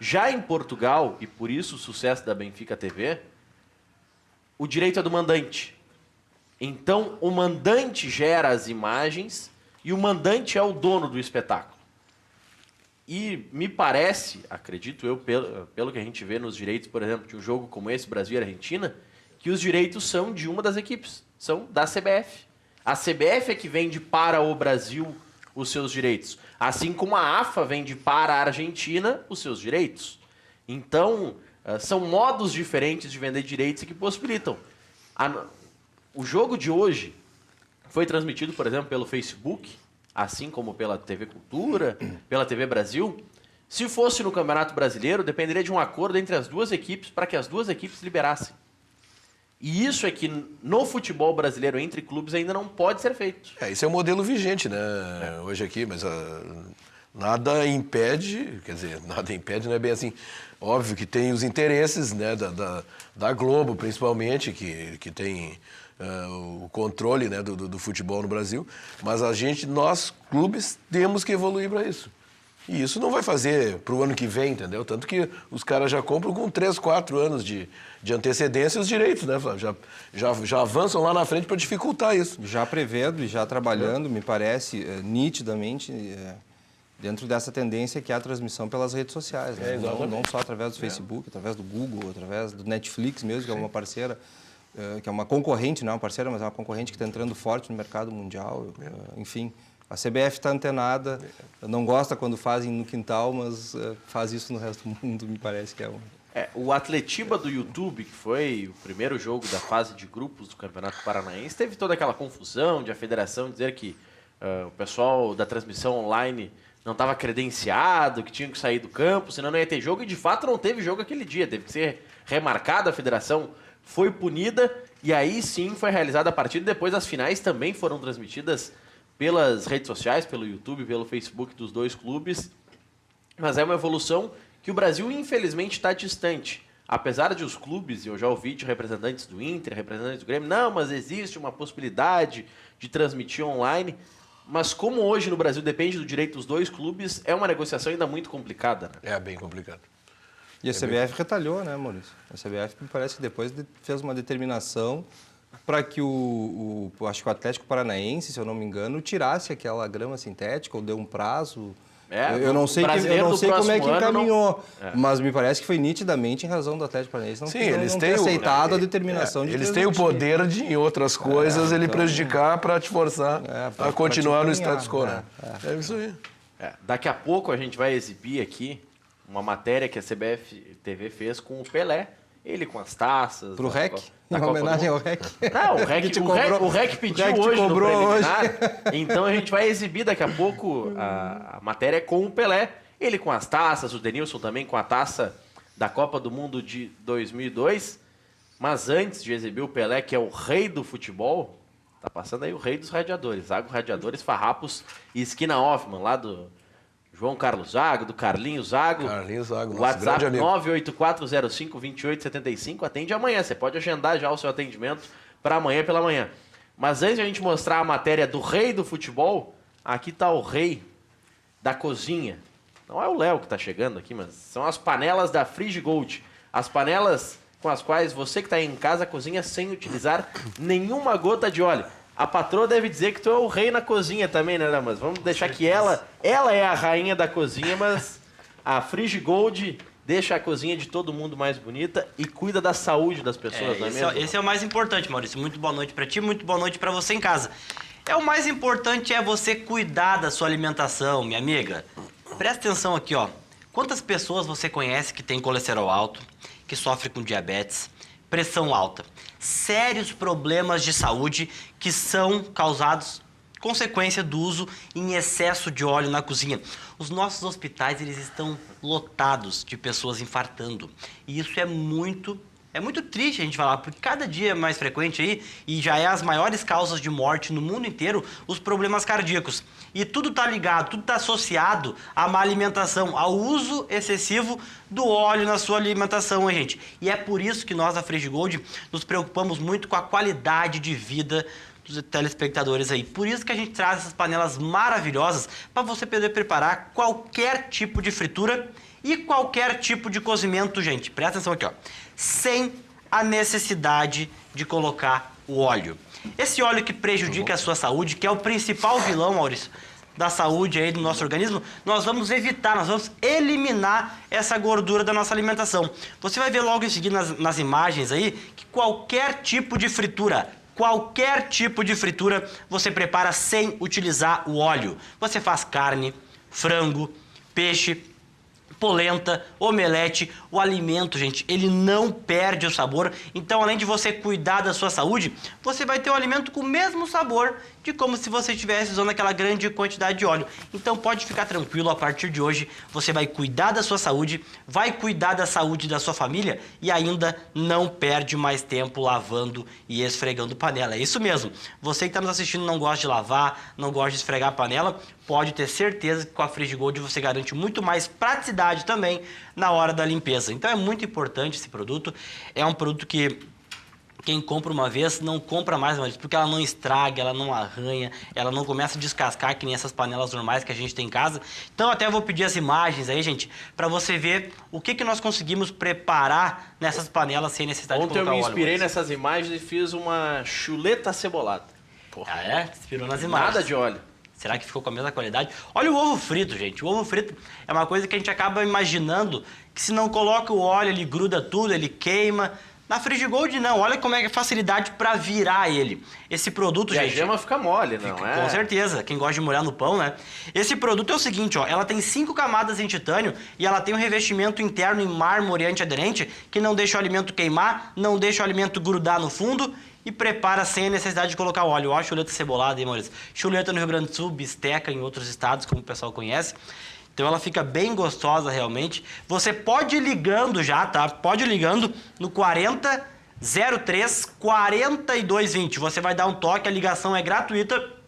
Já em Portugal, e por isso o sucesso da Benfica TV, o direito é do mandante. Então, o mandante gera as imagens e o mandante é o dono do espetáculo. E me parece, acredito eu, pelo que a gente vê nos direitos, por exemplo, de um jogo como esse, Brasil e Argentina, que os direitos são de uma das equipes, são da CBF. A CBF é que vende para o Brasil os seus direitos, assim como a AFA vende para a Argentina os seus direitos. Então, são modos diferentes de vender direitos que possibilitam. O jogo de hoje foi transmitido, por exemplo, pelo Facebook, assim como pela TV Cultura, pela TV Brasil. Se fosse no Campeonato Brasileiro, dependeria de um acordo entre as duas equipes para que as duas equipes liberassem. E isso é que no futebol brasileiro, entre clubes, ainda não pode ser feito. Esse é o modelo vigente, né? Hoje aqui, mas nada impede, quer dizer, nada impede, não é bem assim. Óbvio que tem os interesses, né, da Globo, principalmente, que tem o controle, né, do futebol no Brasil, mas nós, clubes, temos que evoluir para isso. E isso não vai fazer para o ano que vem, entendeu? Tanto que os caras já compram com 3, 4 anos de antecedência os direitos, né, Flávio? Já avançam lá na frente para dificultar isso. Já prevendo e já trabalhando, me parece, nitidamente, dentro dessa tendência que é a transmissão pelas redes sociais. Né? Não só através do Facebook, através do Google, através do Netflix mesmo, que é uma parceira, que é uma concorrente, não é uma parceira, mas é uma concorrente que está entrando forte no mercado mundial. Enfim, a CBF está antenada, não gosta quando fazem no quintal, mas faz isso no resto do mundo, me parece que é um... O Atletiba do YouTube, que foi o primeiro jogo da fase de grupos do Campeonato Paranaense, teve toda aquela confusão de a federação dizer que o pessoal da transmissão online não estava credenciado, que tinha que sair do campo, senão não ia ter jogo, e de fato não teve jogo aquele dia, teve que ser remarcada, a federação foi punida, e aí sim foi realizada a partida. Depois as finais também foram transmitidas pelas redes sociais, pelo YouTube, pelo Facebook dos dois clubes, mas é uma evolução que o Brasil infelizmente está distante. Apesar de os clubes, e eu já ouvi de representantes do Inter, representantes do Grêmio, não, mas existe uma possibilidade de transmitir online. Mas como hoje no Brasil depende do direito dos dois clubes, é uma negociação ainda muito complicada. Né? É bem complicado. E a CBF retalhou, né, Maurício? A CBF me parece que depois fez uma determinação para que acho que o Atlético Paranaense, se eu não me engano, tirasse aquela grama sintética ou deu um prazo. Eu não sei como é que encaminhou, mas me parece que foi nitidamente em razão do Atlético Paranaense não ter aceitado a determinação de eles têm o poder de, em outras coisas, ele prejudicar para te forçar a continuar no status quo. É isso aí. Daqui a pouco a gente vai exibir aqui uma matéria que a CBF TV fez com o Pelé, ele com as taças. Pro REC? Em homenagem ao REC? Não, o REC pediu hoje no preliminar. Então a gente vai exibir daqui a pouco a matéria com o Pelé. Ele com as taças, o Denilson também com a taça da Copa do Mundo de 2002. Mas antes de exibir o Pelé, que é o rei do futebol, tá passando aí o rei dos radiadores. Zago Radiadores, Farrapos e Esquina Hoffman, lá do João Carlos Zago, do Carlinhos Zago. Carlinhos Zago, nosso WhatsApp grande amigo. 984052875. Atende amanhã. Você pode agendar já o seu atendimento para amanhã pela manhã. Mas antes de a gente mostrar a matéria do rei do futebol, aqui está o rei da cozinha. Não é o Léo que está chegando aqui, mas são as panelas da Frigigold. As panelas com as quais você que está em casa cozinha sem utilizar nenhuma gota de óleo. A patroa deve dizer que tu é o rei na cozinha também, né, mas vamos deixar que ela é a rainha da cozinha, mas a Frigigold deixa a cozinha de todo mundo mais bonita e cuida da saúde das pessoas, não é mesmo? Esse é o mais importante, Maurício. Muito boa noite para ti, muito boa noite para você em casa. O mais importante é você cuidar da sua alimentação, minha amiga. Presta atenção aqui, ó. Quantas pessoas você conhece que tem colesterol alto, que sofre com diabetes, pressão alta? Sérios problemas de saúde que são causados consequência do uso em excesso de óleo na cozinha. Os nossos hospitais, eles estão lotados de pessoas infartando. E isso é muito triste a gente falar, porque cada dia é mais frequente aí, e já é as maiores causas de morte no mundo inteiro, os problemas cardíacos. E tudo está ligado, tudo está associado à má alimentação, ao uso excessivo do óleo na sua alimentação, hein, gente? E é por isso que nós, da Frigigold, nos preocupamos muito com a qualidade de vida dos telespectadores aí. Por isso que a gente traz essas panelas maravilhosas para você poder preparar qualquer tipo de fritura e qualquer tipo de cozimento, gente. Presta atenção aqui, ó. Sem a necessidade de colocar o óleo. Esse óleo que prejudica a sua saúde, que é o principal vilão, Maurício, da saúde aí do nosso organismo, nós vamos evitar, nós vamos eliminar essa gordura da nossa alimentação. Você vai ver logo em seguida nas imagens aí que qualquer tipo de fritura você prepara sem utilizar o óleo. Você faz carne, frango, peixe, polenta, omelete, o alimento, gente, ele não perde o sabor. Então, além de você cuidar da sua saúde, você vai ter um alimento com o mesmo sabor de como se você estivesse usando aquela grande quantidade de óleo. Então, pode ficar tranquilo, a partir de hoje, você vai cuidar da sua saúde, vai cuidar da saúde da sua família e ainda não perde mais tempo lavando e esfregando panela. É isso mesmo. Você que está nos assistindo não gosta de lavar, não gosta de esfregar a panela, pode ter certeza que com a Frigigold você garante muito mais praticidade também na hora da limpeza. Então é muito importante esse produto. É um produto que quem compra uma vez não compra mais, porque ela não estraga, ela não arranha, ela não começa a descascar que nem essas panelas normais que a gente tem em casa. Então até vou pedir as imagens aí, gente, para você ver o que nós conseguimos preparar nessas panelas sem necessidade de colocar óleo. Ontem eu me inspirei nessas imagens e fiz uma chuleta cebolada. Porra. Ah, é? Inspirou nas imagens. Nada de óleo. Será que ficou com a mesma qualidade? Olha o ovo frito, gente. O ovo frito é uma coisa que a gente acaba imaginando que se não coloca o óleo, ele gruda tudo, ele queima. Na Frigigold não, olha como é a facilidade para virar ele. Esse produto, gente... E a gema fica mole, não é? Com certeza, quem gosta de molhar no pão, né? Esse produto é o seguinte, ó, ela tem 5 camadas em titânio e ela tem um revestimento interno em mármore antiaderente que não deixa o alimento queimar, não deixa o alimento grudar no fundo e prepara sem a necessidade de colocar óleo. Ó, a chuleta cebolada, hein, Maurício? Chuleta no Rio Grande do Sul, bisteca em outros estados, como o pessoal conhece. Então ela fica bem gostosa realmente. Você pode ir ligando já, tá? Pode ir ligando no 4003-4220. Você vai dar um toque, a ligação é gratuita.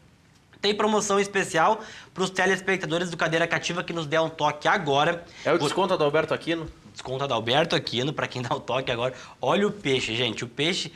Tem promoção especial para os telespectadores do Cadeira Cativa que nos der um toque agora. É o desconto do Alberto Aquino? Desconto do Alberto Aquino, para quem dá o toque agora. Olha o peixe, gente. O peixe,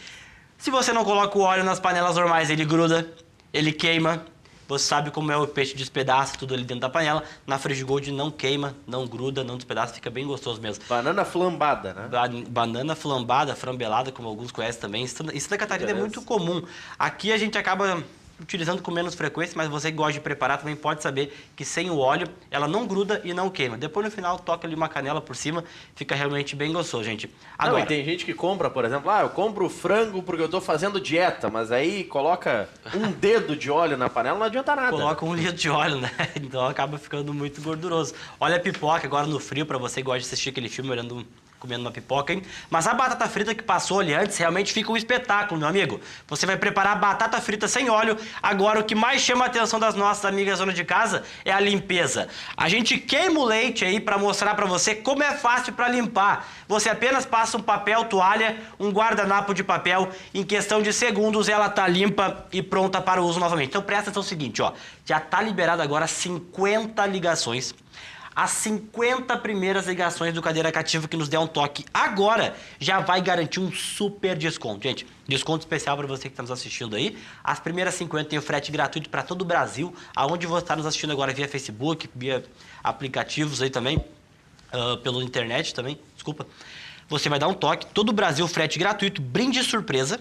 se você não coloca o óleo nas panelas normais, ele gruda, ele queima. Você sabe como é o peixe, despedaça tudo ali dentro da panela. Na Frigigold não queima, não gruda, não despedaça, fica bem gostoso mesmo. Banana flambada, né? Banana flambada, frambelada, como alguns conhecem também. Isso em Santa Catarina é muito comum. Aqui a gente acaba utilizando com menos frequência, mas você que gosta de preparar também pode saber que sem o óleo ela não gruda e não queima. Depois no final toca ali uma canela por cima, fica realmente bem gostoso, gente. Agora, não, e tem gente que compra, por exemplo, eu compro frango porque eu tô fazendo dieta, mas aí coloca um dedo de óleo na panela, não adianta nada. Coloca um litro de óleo, né? Então acaba ficando muito gorduroso. Olha a pipoca agora no frio, para você que gosta de assistir aquele filme comendo uma pipoca, hein? Mas a batata frita que passou ali antes realmente fica um espetáculo, meu amigo. Você vai preparar a batata frita sem óleo. Agora, o que mais chama a atenção das nossas amigas dona de casa é a limpeza. A gente queima o leite aí para mostrar para você como é fácil para limpar. Você apenas passa um papel toalha, um guardanapo de papel, em questão de segundos ela tá limpa e pronta para o uso novamente. Então presta atenção no seguinte, ó. Já tá liberado agora 50 ligações. As 50 primeiras ligações do Cadeira Cativa que nos der um toque agora já vai garantir um super desconto. Gente, desconto especial para você que está nos assistindo aí. As primeiras 50 tem o frete gratuito para todo o Brasil, aonde você está nos assistindo agora via Facebook, via aplicativos aí também, pela internet também, desculpa. Você vai dar um toque, todo o Brasil, frete gratuito, brinde surpresa,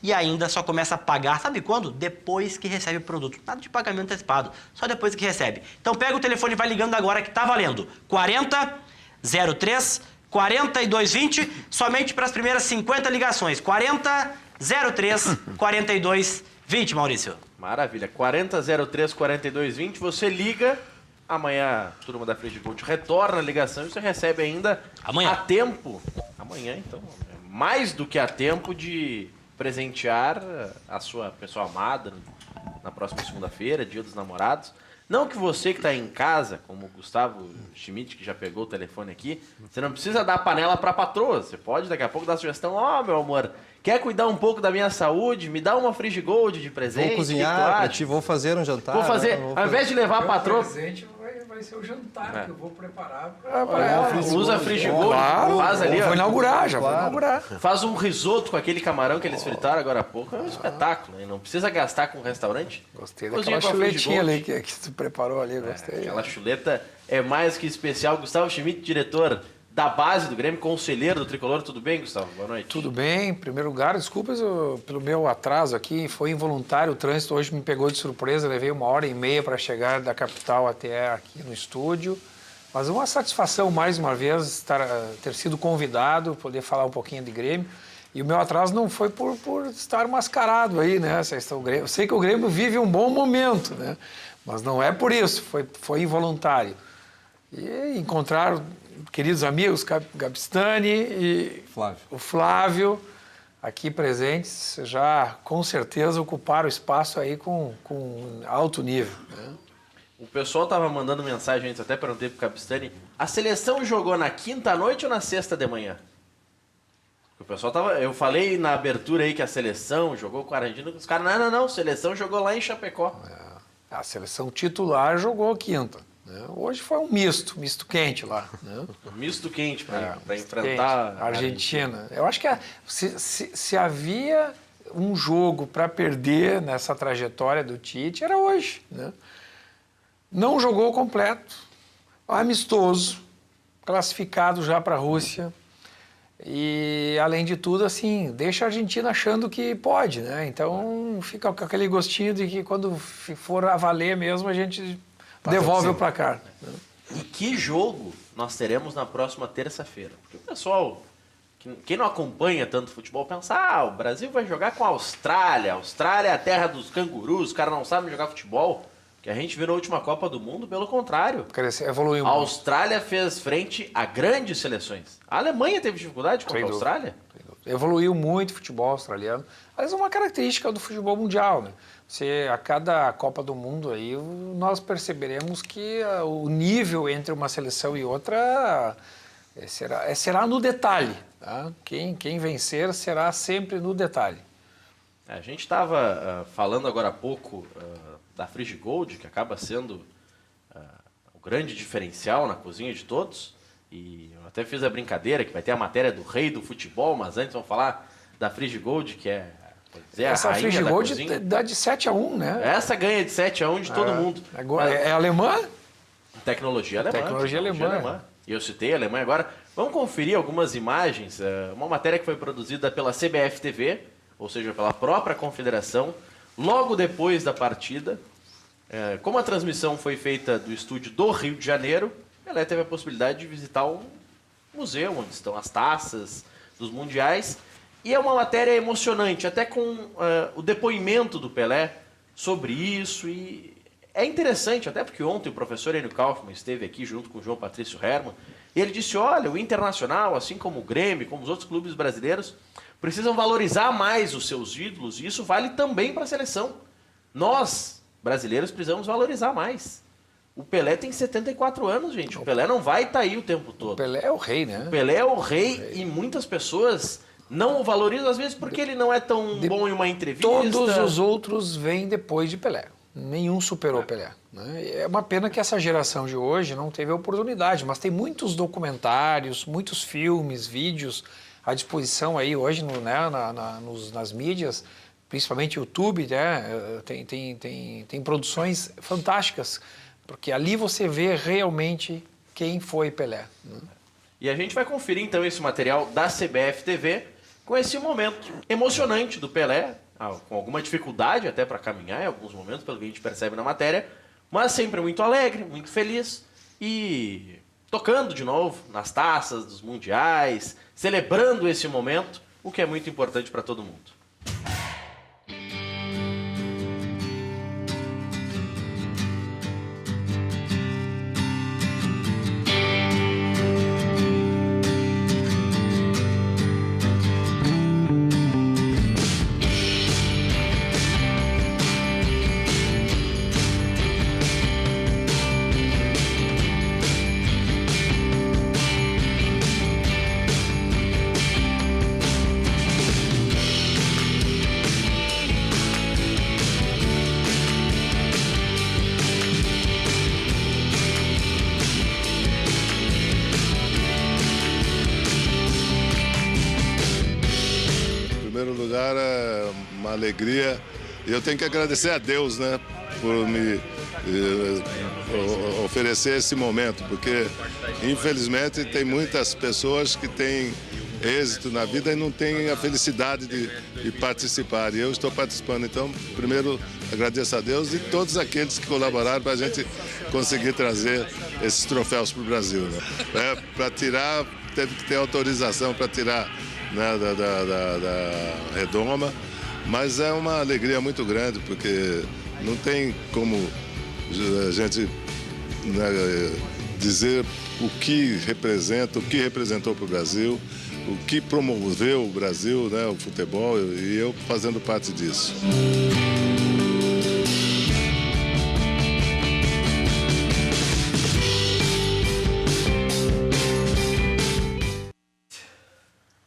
e ainda só começa a pagar, sabe quando? Depois que recebe o produto. Nada de pagamento antecipado, só depois que recebe. Então pega o telefone e vai ligando agora que tá valendo. 4003 4220, somente para as primeiras 50 ligações. 4003 4220, Maurício. Maravilha, 4003 4220, você liga. Amanhã, a turma da Frigigold retorna a ligação e você recebe ainda amanhã. A tempo. Amanhã, então, mais do que a tempo de presentear a sua pessoa amada na próxima segunda-feira, Dia dos Namorados. Não que você que está em casa, como o Gustavo Schmidt, que já pegou o telefone aqui, você não precisa dar a panela para a patroa. Você pode daqui a pouco dar a sugestão, meu amor, quer cuidar um pouco da minha saúde? Me dá uma Frigigold de presente. Vou cozinhar pra ti, vou fazer um jantar. Vou fazer, ao invés de levar a patroa... Vai ser o jantar que eu vou preparar usa Frigigold, claro, faz ali, vou inaugurar, já claro. vou inaugurar. Faz um risoto com aquele camarão que eles fritaram agora há pouco, é um espetáculo, hein? Não precisa gastar com restaurante. Gostei Cozinha daquela com a chuletinha Frigigold. ali que tu preparou ali, gostei. Aquela chuleta é mais que especial. Gustavo Schmidt, diretor da base do Grêmio, conselheiro do Tricolor. Tudo bem, Gustavo? Boa noite. Tudo bem, em primeiro lugar, desculpas pelo meu atraso aqui, foi involuntário, o trânsito hoje me pegou de surpresa, levei 1h30 para chegar da capital até aqui no estúdio, mas uma satisfação mais uma vez ter sido convidado, poder falar um pouquinho de Grêmio, e o meu atraso não foi por estar mascarado aí, né? Eu sei que o Grêmio vive um bom momento, né? Mas não é por isso, foi involuntário. E encontrar queridos amigos, Gabistani e o Flávio, aqui presentes, já com certeza ocuparam o espaço aí com alto nível. Né? O pessoal estava mandando mensagem antes, até perguntei pro Gabistani, a seleção jogou na quinta noite ou na sexta de manhã? O pessoal eu falei na abertura aí que a seleção jogou com a Argentina, os caras, não, a seleção jogou lá em Chapecó. A seleção titular jogou quinta. Né? Hoje foi um misto quente lá. Né? Misto quente para enfrentar a Argentina. Eu acho que se havia um jogo para perder nessa trajetória do Tite, era hoje. Né? Não jogou completo, amistoso, classificado já para a Rússia. E, além de tudo, assim, deixa a Argentina achando que pode. Né? Então, fica com aquele gostinho de que quando for a valer mesmo, a gente devolve o placar. E que jogo nós teremos na próxima terça-feira? Porque o pessoal, quem não acompanha tanto futebol, pensa, o Brasil vai jogar com a Austrália. A Austrália é a terra dos cangurus, os caras não sabem jogar futebol. Que a gente viu na última Copa do Mundo, pelo contrário. Evoluiu a muito. Austrália fez frente a grandes seleções. A Alemanha teve dificuldade contra a Austrália. Evoluiu muito o futebol australiano. Mas é uma característica do futebol mundial, né? A cada Copa do Mundo aí, nós perceberemos que o nível entre uma seleção e outra será no detalhe. Tá? Quem vencer será sempre no detalhe. A gente estava falando agora há pouco da Frigigold, que acaba sendo o grande diferencial na cozinha de todos. E eu até fiz a brincadeira que vai ter a matéria do rei do futebol, mas antes vamos falar da Frigigold, que é... Essa Frigigold dá de 7-1, né? Essa ganha de 7-1 de todo mundo. É alemã? Tecnologia alemã. Tecnologia alemã. E eu citei a Alemanha agora. Vamos conferir algumas imagens. Uma matéria que foi produzida pela CBF TV, ou seja, pela própria confederação, logo depois da partida. Como a transmissão foi feita do estúdio do Rio de Janeiro, ela teve a possibilidade de visitar um museu onde estão as taças dos mundiais. E é uma matéria emocionante, até com o depoimento do Pelé sobre isso. E é interessante, até porque ontem o professor Enio Kaufmann esteve aqui junto com o João Patrício Hermann, e ele disse, olha, o Internacional, assim como o Grêmio, como os outros clubes brasileiros, precisam valorizar mais os seus ídolos, e isso vale também para a seleção. Nós, brasileiros, precisamos valorizar mais. O Pelé tem 74 anos, gente. O Pelé não vai estar aí o tempo todo. O Pelé é o rei, né? O Pelé é o rei e muitas pessoas não o valorizam, às vezes, porque ele não é tão bom em uma entrevista. Todos os outros vêm depois de Pelé. Nenhum superou Pelé. Né? É uma pena que essa geração de hoje não teve a oportunidade, mas tem muitos documentários, muitos filmes, vídeos à disposição aí hoje nas mídias, principalmente YouTube, né? Tem produções fantásticas, porque ali você vê realmente quem foi Pelé. Né? E a gente vai conferir então esse material da CBF TV com esse momento emocionante do Pelé, com alguma dificuldade até para caminhar em alguns momentos, pelo que a gente percebe na matéria, mas sempre muito alegre, muito feliz e tocando de novo nas taças dos mundiais, celebrando esse momento, o que é muito importante para todo mundo. É uma alegria e eu tenho que agradecer a Deus, né, por me oferecer esse momento, porque infelizmente tem muitas pessoas que têm êxito na vida e não têm a felicidade de participar, e eu estou participando. Então, primeiro agradeço a Deus e todos aqueles que colaboraram para a gente conseguir trazer esses troféus para o Brasil, né? Para tirar, teve que ter autorização para tirar, né, da redoma, mas é uma alegria muito grande, porque não tem como a gente, né, dizer o que representa, o que representou para o Brasil, o que promoveu o Brasil, né, o futebol, e eu fazendo parte disso.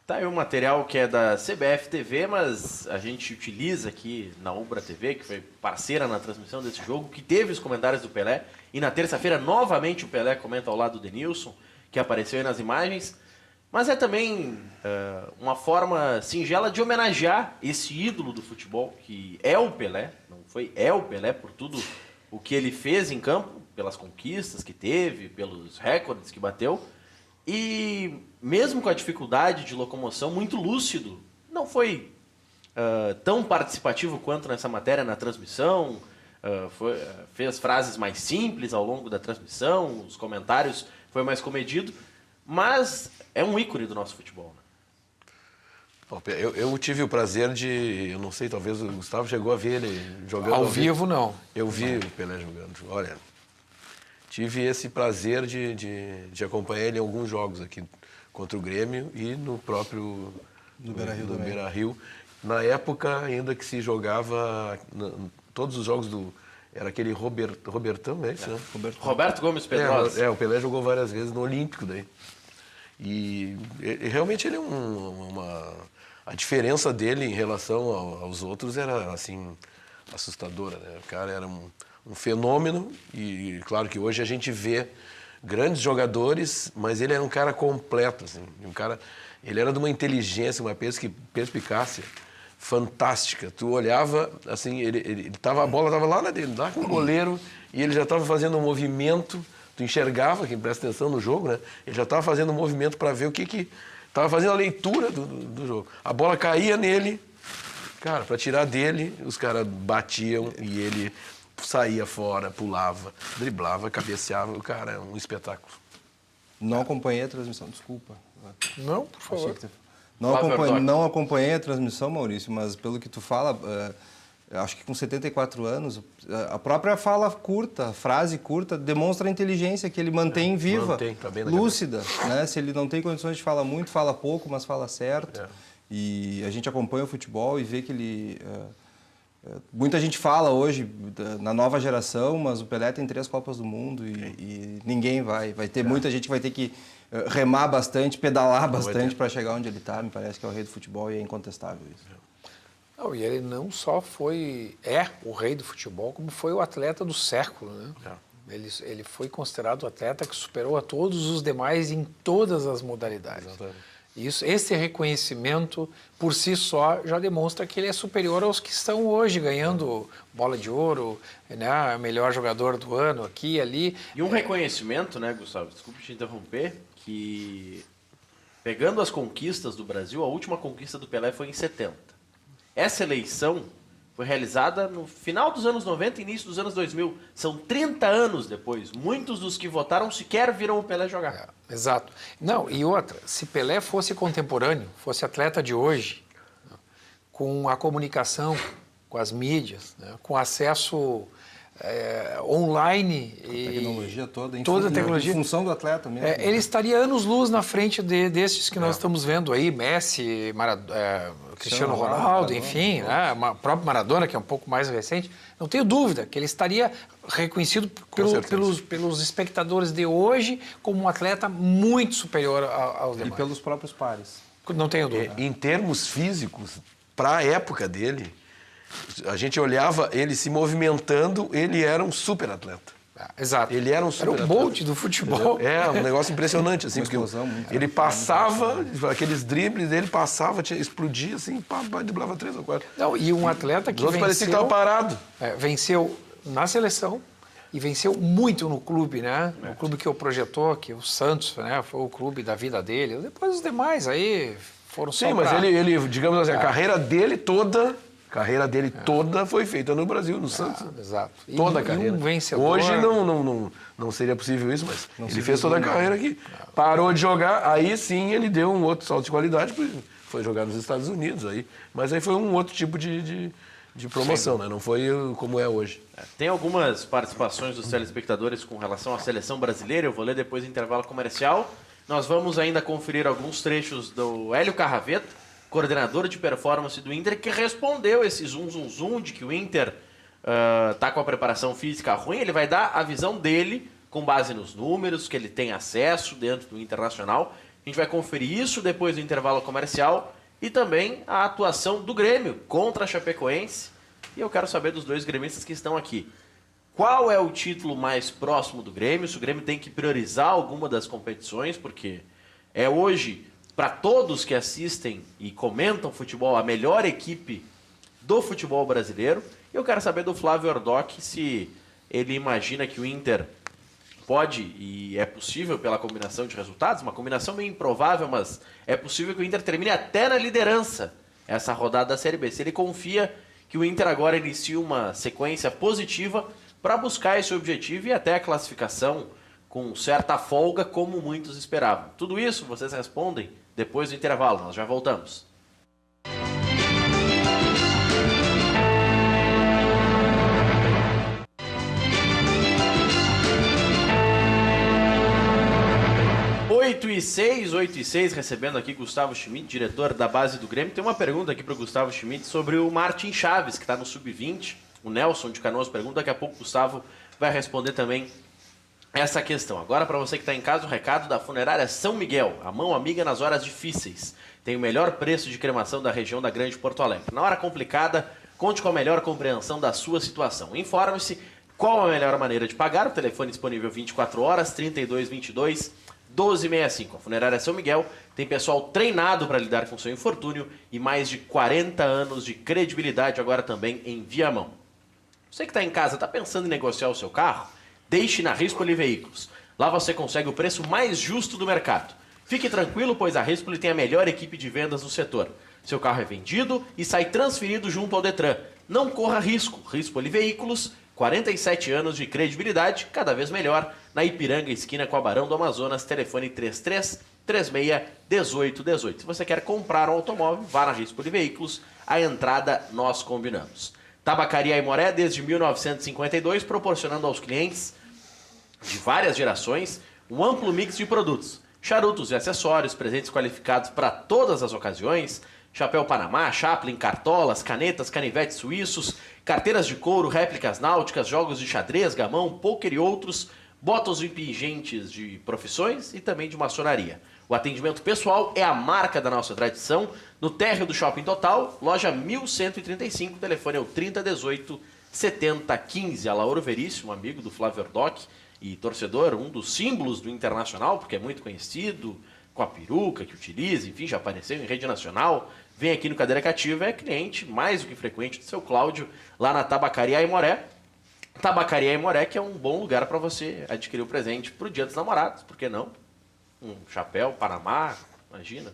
Tá aí um material que é da CBF TV, mas a gente utiliza aqui na Ubra TV, que foi parceira na transmissão desse jogo, que teve os comentários do Pelé. E na terça-feira, novamente, o Pelé comenta ao lado do Denilson, que apareceu aí nas imagens. Mas é também uma forma singela de homenagear esse ídolo do futebol, que é o Pelé, não foi, é o Pelé por tudo o que ele fez em campo, pelas conquistas que teve, pelos recordes que bateu. E mesmo com a dificuldade de locomoção, muito lúcido, não foi tão participativo quanto nessa matéria na transmissão, fez frases mais simples ao longo da transmissão, os comentários foi mais comedido, mas é um ícone do nosso futebol. Né? Eu tive o prazer de, eu não sei, talvez o Gustavo chegou a ver ele jogando. Ao vivo, não. Eu vi o Pelé jogando. Olha, tive esse prazer de acompanhar ele em alguns jogos aqui contra o Grêmio e no próprio No Beira-Rio do também. Beira-Rio. Na época ainda que se jogava todos os jogos do... Era aquele Robertão, né? Isso, né? Roberto Gomes Pedrosa. O Pelé jogou várias vezes no Olímpico daí. E realmente ele é a diferença dele em relação aos outros era, assim, assustadora, né? O cara era um fenômeno e, claro, que hoje a gente vê grandes jogadores, mas ele era um cara completo, assim. Ele era de uma inteligência, uma perspicácia fantástica. Tu olhava, assim, a bola estava lá com o goleiro e ele já estava fazendo um movimento. Tu enxergava, quem presta atenção no jogo, né? Ele já estava fazendo um movimento para ver o que estava fazendo a leitura do jogo. A bola caía nele, cara, para tirar dele, os caras batiam e ele saía fora, pulava, driblava, cabeceava. O cara é um espetáculo. Não acompanhei a transmissão, desculpa. Não, por favor. Não acompanhei a transmissão, Maurício, mas pelo que tu fala, acho que com 74 anos, a própria fala curta, a frase curta, demonstra a inteligência que ele mantém viva, tá bem na lúcida. Né? Se ele não tem condições de falar muito, fala pouco, mas fala certo. E a gente acompanha o futebol e vê que ele... muita gente fala hoje na nova geração, mas o Pelé tem 3 Copas do Mundo e ninguém vai ter muita gente que vai ter que remar bastante, pedalar bastante para chegar onde ele está. Me parece que é o rei do futebol e é incontestável isso. Não, e ele não só é o rei do futebol, como foi o atleta do século, né? Ele foi considerado o atleta que superou a todos os demais em todas as modalidades. Exatamente. Esse reconhecimento, por si só, já demonstra que ele é superior aos que estão hoje ganhando bola de ouro, né, melhor jogador do ano, aqui e ali. E um reconhecimento, né, Gustavo, desculpe te interromper, que pegando as conquistas do Brasil, a última conquista do Pelé foi em 70. Essa eleição foi realizada no final dos anos 90 e início dos anos 2000. São 30 anos depois. Muitos dos que votaram sequer viram o Pelé jogar. Exato. Não, e outra, se Pelé fosse contemporâneo, fosse atleta de hoje, com a comunicação, com as mídias, né, com acesso online e Tecnologia toda a tecnologia em função do atleta mesmo. Ele estaria anos-luz na frente desses que nós estamos vendo aí, Messi, Cristiano Ronaldo, enfim, né, próprio Maradona, que é um pouco mais recente. Não tenho dúvida que ele estaria reconhecido pelos espectadores de hoje como um atleta muito superior aos demais. E pelos próprios pares. Não tenho dúvida. Em termos físicos, para a época dele, a gente olhava ele se movimentando, ele era um super atleta. Exato. Ele era um super atleta. Era o Bolt do futebol. É, um negócio impressionante, assim, porque ele passava, aqueles dribles, ele passava, explodia, assim, driblava 3 ou 4. Não, e um atleta que venceu... parecia que estava parado. Venceu na seleção e venceu muito no clube, né? O clube que o projetou, que o Santos, né? Foi o clube da vida dele. Depois os demais aí foram só. Sim, mas ele, digamos assim, a carreira dele toda foi feita no Brasil, no Santos. Exato. Toda a carreira. Um vencedor... Hoje não seria possível isso, mas ele fez toda a carreira aqui. Parou de jogar, aí sim ele deu um outro salto de qualidade, foi jogar nos Estados Unidos aí. Mas aí foi um outro tipo de promoção, né? Não foi como é hoje. Tem algumas participações dos telespectadores com relação à seleção brasileira, eu vou ler depois do intervalo comercial. Nós vamos ainda conferir alguns trechos do Hélio Carraveta, coordenador de performance do Inter, que respondeu esse zoom de que o Inter está com a preparação física ruim. Ele vai dar a visão dele com base nos números que ele tem acesso dentro do Internacional. A gente vai conferir isso depois do intervalo comercial e também a atuação do Grêmio contra a Chapecoense. E eu quero saber dos dois gremistas que estão aqui. Qual é o título mais próximo do Grêmio? Se o Grêmio tem que priorizar alguma das competições, porque é hoje... para todos que assistem e comentam futebol, a melhor equipe do futebol brasileiro. E eu quero saber do Flávio Ordoc se ele imagina que o Inter pode, e é possível pela combinação de resultados, uma combinação meio improvável, mas é possível que o Inter termine até na liderança essa rodada da Série B. Se ele confia que o Inter agora inicie uma sequência positiva para buscar esse objetivo e até a classificação com certa folga, como muitos esperavam. Tudo isso vocês respondem depois do intervalo. Nós já voltamos. 8h06, 8h06, recebendo aqui Gustavo Schmidt, diretor da base do Grêmio. Tem uma pergunta aqui para o Gustavo Schmidt sobre o Martin Chaves, que está no Sub-20. O Nelson de Canoas pergunta, daqui a pouco o Gustavo vai responder também essa questão. Agora, para você que está em casa, o recado da Funerária São Miguel, a mão amiga nas horas difíceis. Tem o melhor preço de cremação da região da Grande Porto Alegre. Na hora complicada, conte com a melhor compreensão da sua situação. Informe-se qual a melhor maneira de pagar. O telefone disponível 24 horas, 3222-1265. A Funerária São Miguel tem pessoal treinado para lidar com seu infortúnio e mais de 40 anos de credibilidade agora também em Viamão. Você que está em casa, está pensando em negociar o seu carro? Deixe na Rispoli Veículos. Lá você consegue o preço mais justo do mercado. Fique tranquilo, pois a Rispoli tem a melhor equipe de vendas do setor. Seu carro é vendido e sai transferido junto ao Detran. Não corra risco. Rispoli Veículos, 47 anos de credibilidade, cada vez melhor. Na Ipiranga, esquina com a Barão do Amazonas, telefone 3336-1818. Se você quer comprar um automóvel, vá na Rispoli Veículos. A entrada nós combinamos. Tabacaria Aimoré, desde 1952, proporcionando aos clientes de várias gerações um amplo mix de produtos. Charutos e acessórios, presentes qualificados para todas as ocasiões, chapéu Panamá, Chaplin, cartolas, canetas, canivetes suíços, carteiras de couro, réplicas náuticas, jogos de xadrez, gamão, pôquer e outros, botas e pingentes de profissões e também de maçonaria. O atendimento pessoal é a marca da nossa tradição, no térreo do Shopping Total, loja 1135, telefone é o 3018-7015. A Lauro Veríssimo, amigo do Flávio Ordoc e torcedor, um dos símbolos do Internacional, porque é muito conhecido, com a peruca que utiliza, enfim, já apareceu em rede nacional, vem aqui no Cadeira Cativa, é cliente mais do que frequente do seu Cláudio, lá na Tabacaria Aimoré. Tabacaria Aimoré, que é um bom lugar para você adquirir o presente para o Dia dos Namorados, por que não? Um chapéu Panamá, imagina.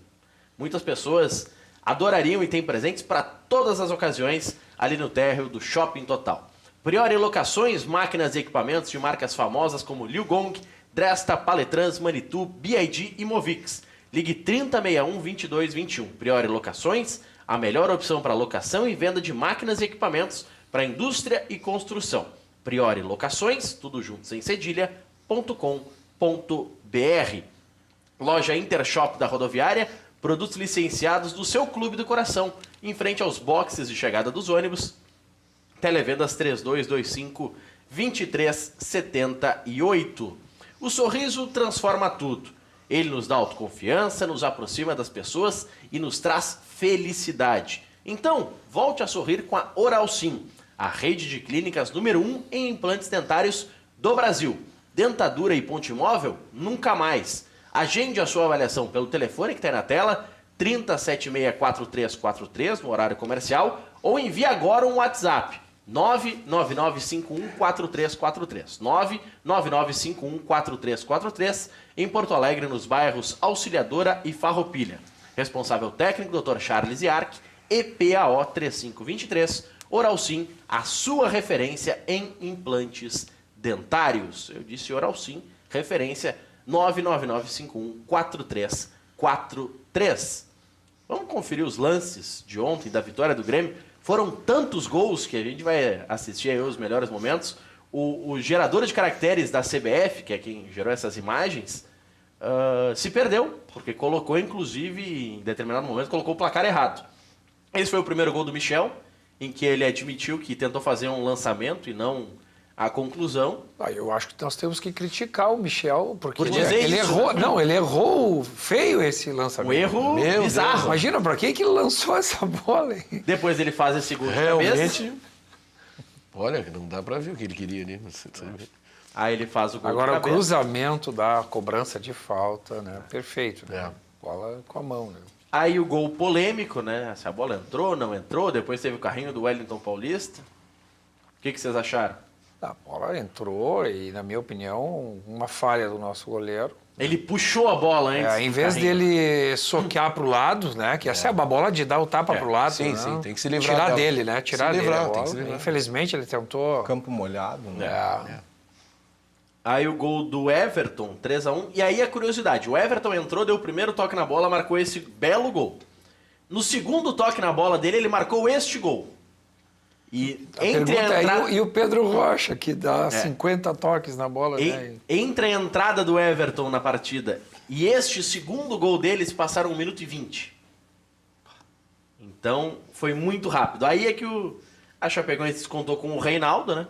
Muitas pessoas adorariam e têm presentes para todas as ocasiões ali no térreo do Shopping Total. Priori Locações, máquinas e equipamentos de marcas famosas como Liu Gong, Dresta, Paletrans, Manitou, BID e Movix. Ligue 3061-2221. Priori Locações, a melhor opção para locação e venda de máquinas e equipamentos para indústria e construção. Priori Locações, tudo junto sem cedilha.com.br. Loja Intershop da Rodoviária, produtos licenciados do seu clube do coração, em frente aos boxes de chegada dos ônibus. Televendas 3225-2378. O sorriso transforma tudo. Ele nos dá autoconfiança, nos aproxima das pessoas e nos traz felicidade. Então, volte a sorrir com a Oral Sim, a rede de clínicas número 1 em implantes dentários do Brasil. Dentadura e ponte móvel? Nunca mais. Agende a sua avaliação pelo telefone que está aí na tela, 3076-4343, no horário comercial, ou envie agora um WhatsApp, 99951-4343. 99951-4343, em Porto Alegre, nos bairros Auxiliadora e Farroupilha. Responsável técnico, Dr. Charles Iarc, EPAO 3523, Oral Sim, a sua referência em implantes dentários. Eu disse Oral Sim, referência 99951-4343. Vamos conferir os lances de ontem da vitória do Grêmio. Foram tantos gols que a gente vai assistir aí os melhores momentos. O gerador de caracteres da CBF, que é quem gerou essas imagens, se perdeu, porque colocou, inclusive, em determinado momento, colocou o placar errado. Esse foi o primeiro gol do Michel, em que ele admitiu que tentou fazer um lançamento e não a conclusão. Eu acho que nós temos que criticar o Michel, porque Por dizer ele isso, errou. né? Não, ele errou feio esse lançamento. Um erro bizarro. Imagina, pra que ele lançou essa bola aí? Depois ele faz esse gol de cabeça. Realmente, olha, não dá para ver o que ele queria ali. Aí ele faz o gol Agora, de o cabeça. cruzamento da cobrança de falta, né? Perfeito, né? É. Bola com a mão, né? Aí o gol polêmico, né? Se a bola entrou, não entrou. Depois teve o carrinho do Wellington Paulista. O que vocês acharam? A bola entrou e, na minha opinião, uma falha do nosso goleiro. Ele puxou a bola antes. Em vez do carrinho. dele soquear pro lado, né? Que essa é uma bola de dar o tapa pro lado. Sim, né? sim, tem que se livrar Tirar dela. dele, né? Tirar Se dele livrar, a tem bola. que se livrar. Infelizmente, ele tentou... Campo molhado, né? Aí o gol do Everton, 3-1. E aí a curiosidade, o Everton entrou, deu o primeiro toque na bola, marcou esse belo gol. No segundo toque na bola dele, ele marcou este gol. E A pergunta é, e o Pedro Rocha, que dá 50 toques na bola, né? Entre a entrada do Everton na partida e este segundo gol deles, passaram 1 minuto e 20. Então, foi muito rápido. Aí é que a Chapecoense descontou com o Reinaldo, né?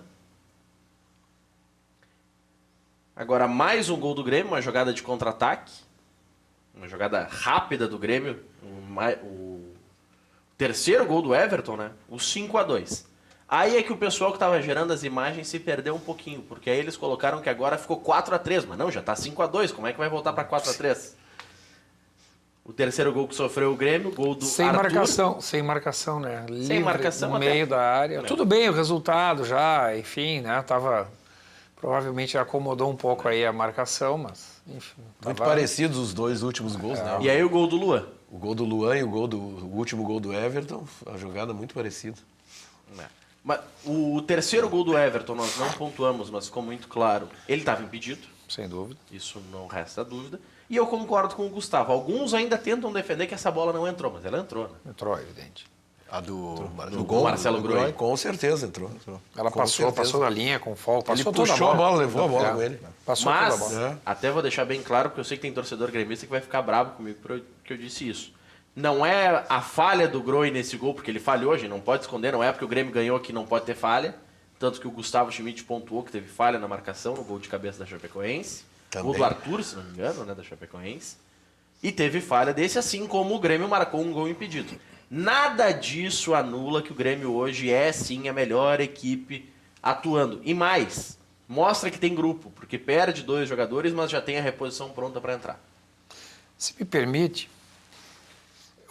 Agora, mais um gol do Grêmio, uma jogada de contra-ataque. Uma jogada rápida do Grêmio. O terceiro gol do Everton, né? O 5-2. Aí é que o pessoal que estava gerando as imagens se perdeu um pouquinho, porque aí eles colocaram que agora ficou 4-3, mas não, já está 5-2, como é que vai voltar para 4-3? O terceiro gol que sofreu o Grêmio, gol do Arthur. Sem marcação, né? Livre, sem marcação no meio da área. Tudo bem, o resultado já, enfim, né? Provavelmente acomodou um pouco aí a marcação, mas, enfim. Muito parecidos os dois últimos gols, né? E aí o gol do Luan. O gol do Luan e o último gol do Everton, a jogada muito parecida. Mas o terceiro gol do Everton nós não pontuamos, mas ficou muito claro. Ele estava impedido. Sem dúvida. Isso não resta dúvida. E eu concordo com o Gustavo. Alguns ainda tentam defender que essa bola não entrou, mas ela entrou, né? Entrou, evidente. A do gol, Marcelo Groi. Com certeza entrou. Ela passou da linha com folga. Ele puxou a bola, levou a bola com ele. Passou toda a Mas, bola. até vou deixar bem claro, porque eu sei que tem torcedor gremista que vai ficar bravo comigo porque eu disse isso. Não é a falha do Groi nesse gol, porque ele falhou, a gente não pode esconder, não é porque o Grêmio ganhou que não pode ter falha. Tanto que o Gustavo Schmidt pontuou que teve falha na marcação no gol de cabeça da Chapecoense. Gol do Arthur, se não me engano, né, da Chapecoense. E teve falha desse, assim como o Grêmio marcou um gol impedido. Nada disso anula que o Grêmio hoje é, sim, a melhor equipe atuando. E mais, mostra que tem grupo, porque perde 2 jogadores, mas já tem a reposição pronta para entrar. Se me permite,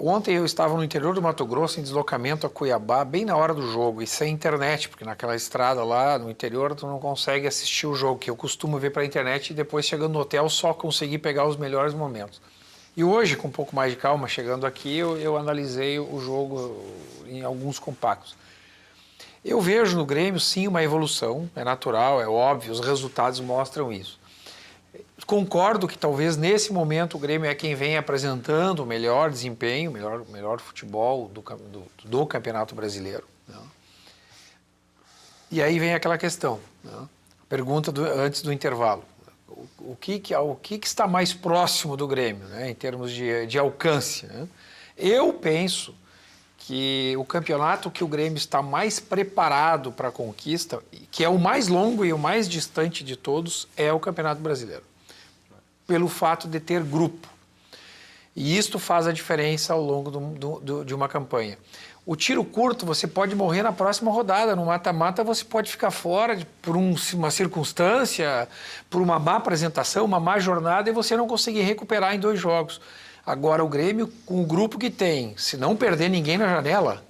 ontem eu estava no interior do Mato Grosso, em deslocamento a Cuiabá, bem na hora do jogo, e sem internet, porque naquela estrada lá no interior tu não consegue assistir o jogo, que eu costumo ver pela internet e depois chegando no hotel só consegui pegar os melhores momentos. E hoje, com um pouco mais de calma, chegando aqui, eu analisei o jogo em alguns compactos. Eu vejo no Grêmio, sim, uma evolução, é natural, é óbvio, os resultados mostram isso. Concordo que talvez nesse momento o Grêmio é quem vem apresentando o melhor desempenho, o melhor futebol do Campeonato Brasileiro. Né? E aí vem aquela questão, né? Pergunta antes do intervalo. O que está mais próximo do Grêmio, né, em termos de alcance? Né? Eu penso que o campeonato que o Grêmio está mais preparado para a conquista, que é o mais longo e o mais distante de todos, é o Campeonato Brasileiro. Pelo fato de ter grupo. E isto faz a diferença ao longo de uma campanha. O tiro curto, você pode morrer na próxima rodada. No mata-mata, você pode ficar fora por uma circunstância, por uma má apresentação, uma má jornada, e você não conseguir recuperar em 2 jogos. Agora, o Grêmio, com o grupo que tem, se não perder ninguém na janela,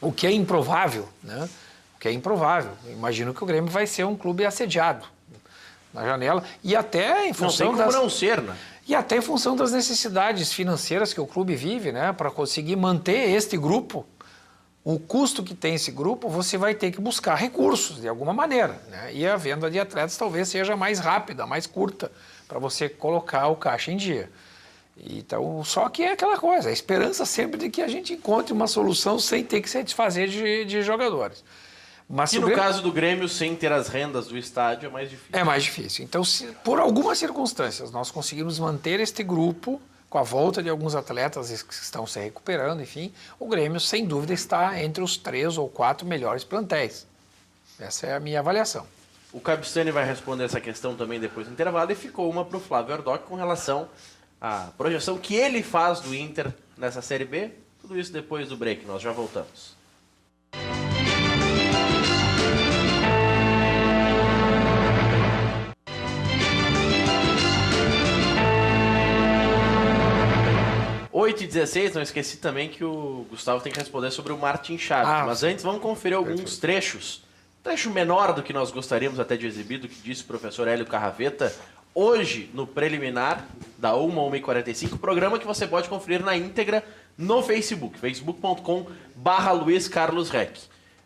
o que é improvável, né? O que é improvável. Eu imagino que o Grêmio vai ser um clube assediado na janela, e até em função não ser, né? E até em função das necessidades financeiras que o clube vive, né? Para conseguir manter este grupo, o custo que tem esse grupo, você vai ter que buscar recursos de alguma maneira, né? E a venda de atletas talvez seja mais rápida, mais curta, para você colocar o caixa em dia. Então, só que é aquela coisa, a esperança sempre de que a gente encontre uma solução sem ter que se desfazer de jogadores. Mas e no caso do Grêmio, sem ter as rendas do estádio, é mais difícil. É mais difícil. Então, se por algumas circunstâncias nós conseguirmos manter este grupo, com a volta de alguns atletas que estão se recuperando, enfim, o Grêmio, sem dúvida, está entre os 3 ou 4 melhores plantéis. Essa é a minha avaliação. O Cabistani vai responder essa questão também depois do intervalo, e ficou uma para o Flávio Erdoc com relação à projeção que ele faz do Inter nessa Série B. Tudo isso depois do break. Nós já voltamos. Oito e 16, não esqueci também que o Gustavo tem que responder sobre o Martin Chaves. Mas antes vamos conferir alguns trechos. Um trecho menor do que nós gostaríamos até de exibir, do que disse o professor Hélio Carraveta, hoje no preliminar da 1h45, programa que você pode conferir na íntegra no Facebook, facebook.com/Luiz Carlos Rec.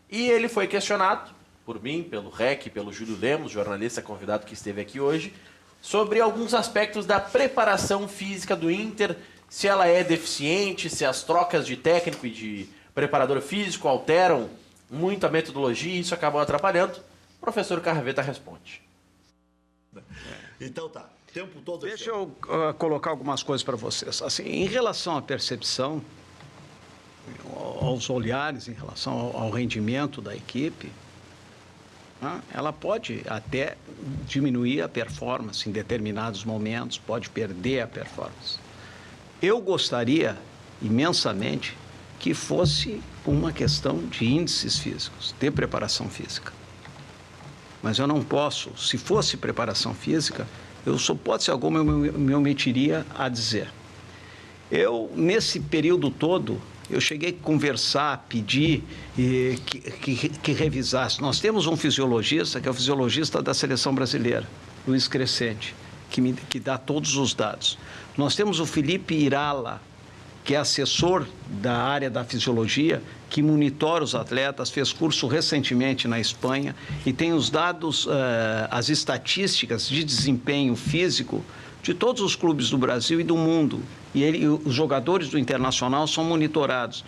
E ele foi questionado por mim, pelo Rec, pelo Júlio Lemos, jornalista convidado que esteve aqui hoje, sobre alguns aspectos da preparação física do Inter, se ela é deficiente, se as trocas de técnico e de preparador físico alteram muita metodologia e isso acabou atrapalhando. O professor Carraveta responde. Então tá, tempo todo... Deixa eu colocar algumas coisas para vocês. Assim, em relação à percepção, aos olhares, em relação ao rendimento da equipe, né, ela pode até diminuir a performance em determinados momentos, pode perder a performance. Eu gostaria imensamente que fosse uma questão de índices físicos, de preparação física. Mas eu não posso, se fosse preparação física, eu só hipótese alguma eu me omitiria a dizer. Eu, nesse período todo, eu cheguei a conversar, pedir que revisasse. Nós temos um fisiologista, que é o fisiologista da seleção brasileira, Luiz Crescente, que dá todos os dados. Nós temos o Felipe Irala, que é assessor da área da fisiologia, que monitora os atletas, fez curso recentemente na Espanha e tem os dados, as estatísticas de desempenho físico de todos os clubes do Brasil e do mundo. E os jogadores do Internacional são monitorados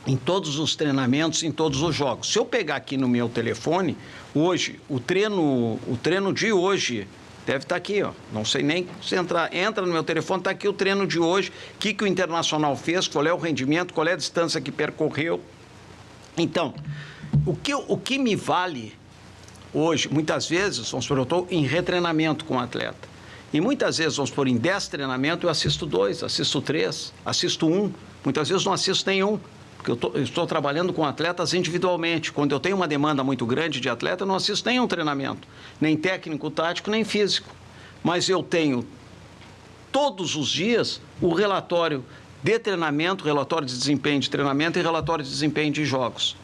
em todos os treinamentos, em todos os jogos. Se eu pegar aqui no meu telefone, hoje, o treino de hoje... Deve estar aqui, ó. Não sei nem se entra no meu telefone, está aqui o treino de hoje, o que o Internacional fez, qual é o rendimento, qual é a distância que percorreu. Então, o que me vale hoje, muitas vezes, vamos supor, eu estou em retreinamento com o atleta. E muitas vezes, vamos supor, em 10 treinamentos, eu assisto 2, assisto 3, assisto 1. Muitas vezes não assisto nenhum. Porque eu estou trabalhando com atletas individualmente. Quando eu tenho uma demanda muito grande de atleta, eu não assisto nenhum treinamento, nem técnico, tático, nem físico. Mas eu tenho todos os dias o relatório de treinamento, relatório de desempenho de treinamento e relatório de desempenho de jogos.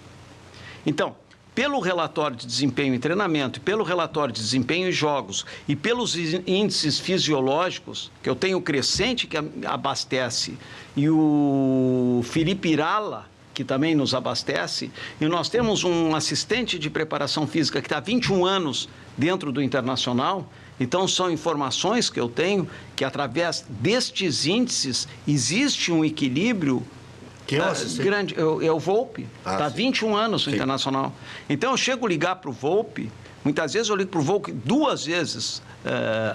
Então, pelo relatório de desempenho em treinamento, e pelo relatório de desempenho em jogos e pelos índices fisiológicos, que eu tenho o Crescente que abastece e o Felipe Irala, que também nos abastece, e nós temos um assistente de preparação física que está há 21 anos dentro do Internacional. Então, são informações que eu tenho que, através destes índices, existe um equilíbrio grande. É o Volpe, está há 21 anos no Internacional. Então, eu chego a ligar para o Volpe, muitas vezes eu ligo para o Volpe 2 vezes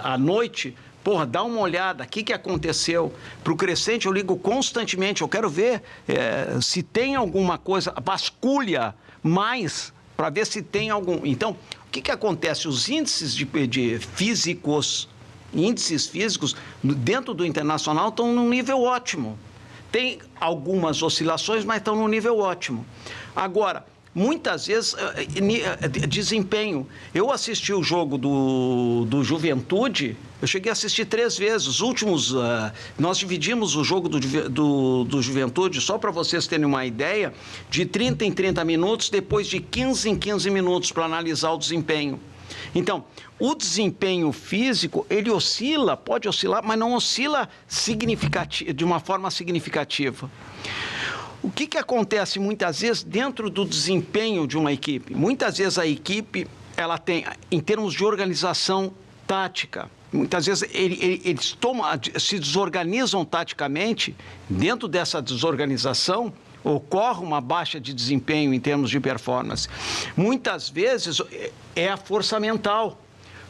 à noite. Porra, dá uma olhada, o que aconteceu? Para o Crescente eu ligo constantemente, eu quero ver se tem alguma coisa, vasculha mais para ver se tem algum. Então, o que acontece? Os índices de físicos, índices físicos dentro do Internacional estão num nível ótimo. Tem algumas oscilações, mas estão num nível ótimo. Agora, muitas vezes, desempenho. Eu assisti o jogo do Juventude, eu cheguei a assistir 3 vezes. Os últimos, nós dividimos o jogo do Juventude, só para vocês terem uma ideia, de 30 em 30 minutos, depois de 15 em 15 minutos para analisar o desempenho. Então, o desempenho físico, ele oscila, pode oscilar, mas não oscila de uma forma significativa. O que acontece muitas vezes dentro do desempenho de uma equipe? Muitas vezes a equipe, ela tem, em termos de organização tática, muitas vezes eles se desorganizam taticamente. Dentro dessa desorganização, ocorre uma baixa de desempenho em termos de performance. Muitas vezes é a força mental.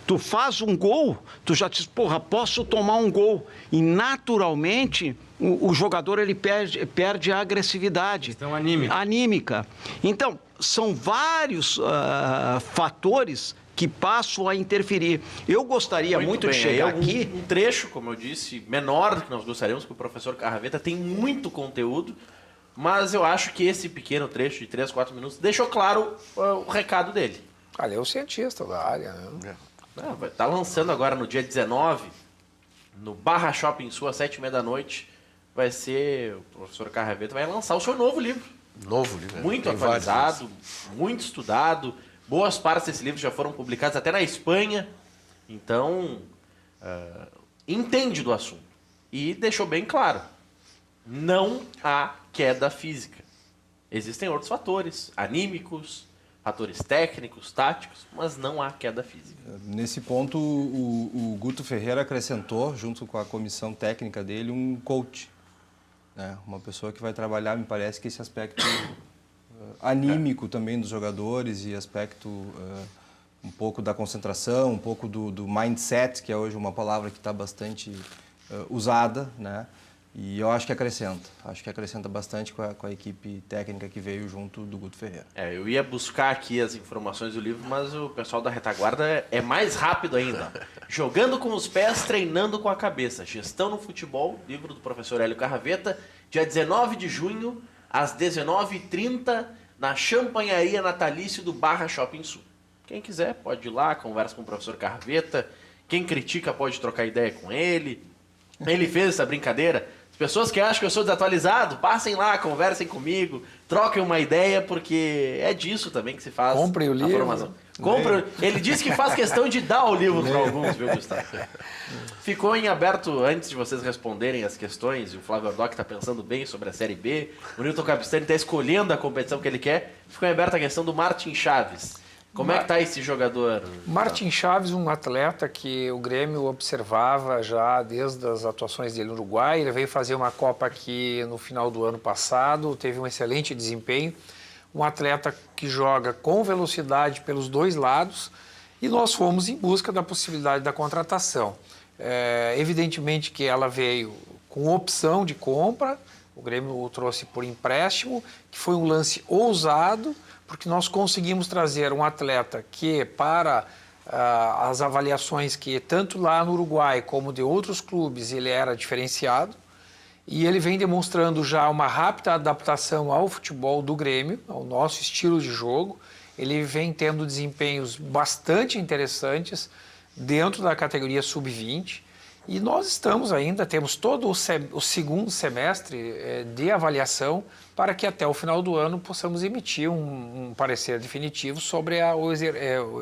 Tu faz um gol, tu já diz, porra, posso tomar um gol. E naturalmente o jogador ele perde a agressividade. Questão anímica. Então, são vários fatores que passam a interferir. Eu gostaria muito de chegar aqui... Um trecho, como eu disse, menor do que nós gostaríamos, que o professor Carraveta tem muito conteúdo, mas eu acho que esse pequeno trecho de 3, 4 minutos deixou claro o recado dele. Ali é o cientista da área, né? Vai estar lançando agora no dia 19, no Barra Shopping Sul, às 7h30 da noite, vai ser, o professor Carraveta vai lançar o seu novo livro. Novo livro. Muito atualizado, muito estudado. Boas partes desse livro já foram publicadas até na Espanha. Então, entende do assunto. E deixou bem claro, não há queda física. Existem outros fatores, anímicos, fatores técnicos, táticos, mas não há queda física. Nesse ponto, o Guto Ferreira acrescentou, junto com a comissão técnica dele, um coach, né? Uma pessoa que vai trabalhar, me parece que esse aspecto anímico também dos jogadores e aspecto um pouco da concentração, um pouco do mindset, que é hoje uma palavra que está bastante usada, né? E eu acho que acrescenta bastante com a equipe técnica que veio junto do Guto Ferreira. Eu ia buscar aqui as informações do livro, mas o pessoal da retaguarda é mais rápido ainda. Jogando com os pés, treinando com a cabeça. Gestão no futebol, livro do professor Hélio Carraveta, dia 19 de junho, às 19h30, na Champanharia Natalício do Barra Shopping Sul. Quem quiser pode ir lá, conversa com o professor Carraveta. Quem critica pode trocar ideia com ele. Ele fez essa brincadeira. As pessoas que acham que eu sou desatualizado, passem lá, conversem comigo, troquem uma ideia, porque é disso também que se faz. Compre o a livro. formação. Ele disse que faz questão de dar o livro para alguns, viu, Gustavo? Ficou em aberto, antes de vocês responderem as questões, e o Flávio Ordoc está pensando bem sobre a Série B, o Nilton Capistani está escolhendo a competição que ele quer, ficou em aberto a questão do Martin Chaves. Como é que está esse jogador? Martin Chaves, um atleta que o Grêmio observava já desde as atuações dele no Uruguai. Ele veio fazer uma Copa aqui no final do ano passado, teve um excelente desempenho. Um atleta que joga com velocidade pelos dois lados e nós fomos em busca da possibilidade da contratação. Evidentemente que ela veio com opção de compra, o Grêmio o trouxe por empréstimo, que foi um lance ousado, porque nós conseguimos trazer um atleta que, para as avaliações que tanto lá no Uruguai como de outros clubes, ele era diferenciado, e ele vem demonstrando já uma rápida adaptação ao futebol do Grêmio, ao nosso estilo de jogo. Ele vem tendo desempenhos bastante interessantes dentro da categoria sub-20, e nós estamos ainda, temos todo o segundo semestre de avaliação para que até o final do ano possamos emitir um parecer definitivo sobre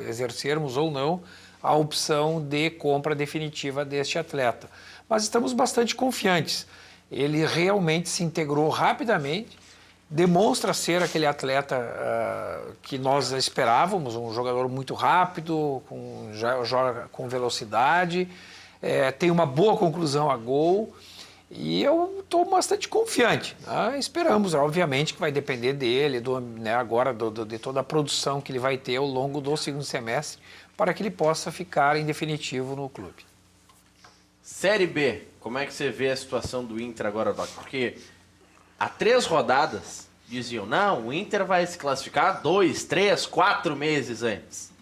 exercermos ou não a opção de compra definitiva deste atleta. Mas estamos bastante confiantes. Ele realmente se integrou rapidamente, demonstra ser aquele atleta que nós esperávamos, um jogador muito rápido, joga com velocidade, tem uma boa conclusão a gol, e eu estou bastante confiante. Né? Esperamos, obviamente, que vai depender dele, agora de toda a produção que ele vai ter ao longo do segundo semestre, para que ele possa ficar em definitivo no clube. Série B, como é que você vê a situação do Inter agora, Doc? Porque há 3 rodadas diziam, não, o Inter vai se classificar 2, 3, 4 meses antes.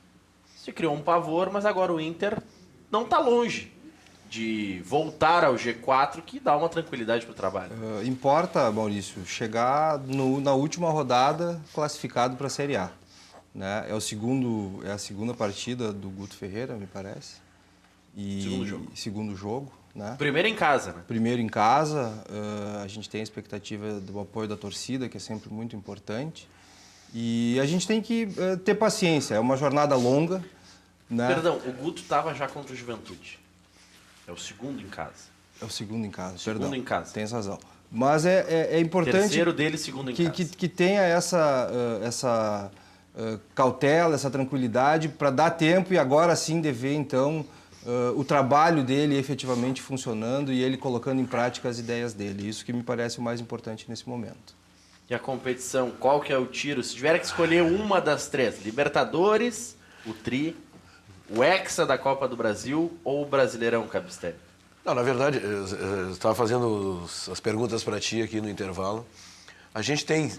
Se criou um pavor, mas agora o Inter não está longe de voltar ao G4, que dá uma tranquilidade para o trabalho. Importa, Maurício, chegar na última rodada classificado para a Série A. Né? É a segunda partida do Guto Ferreira, me parece. Segundo jogo. Né? Primeiro em casa, né? Primeiro em casa. A gente tem a expectativa do apoio da torcida, que é sempre muito importante. E a gente tem que ter paciência. É uma jornada longa. Né? Perdão, o Guto estava já contra o Juventude. É o segundo em casa. É o segundo em casa, segundo em casa. Tens razão. Mas é importante... Terceiro dele, segundo em casa. Que tenha essa cautela, essa tranquilidade para dar tempo e agora sim de ver, então, o trabalho dele efetivamente funcionando e ele colocando em prática as ideias dele. Isso que me parece o mais importante nesse momento. E a competição, qual que é o tiro? Se tiver que escolher uma das 3, Libertadores, o Tri, o Hexa da Copa do Brasil ou o Brasileirão, Capistani? Não, na verdade, eu estava fazendo as perguntas para ti aqui no intervalo. A gente tem,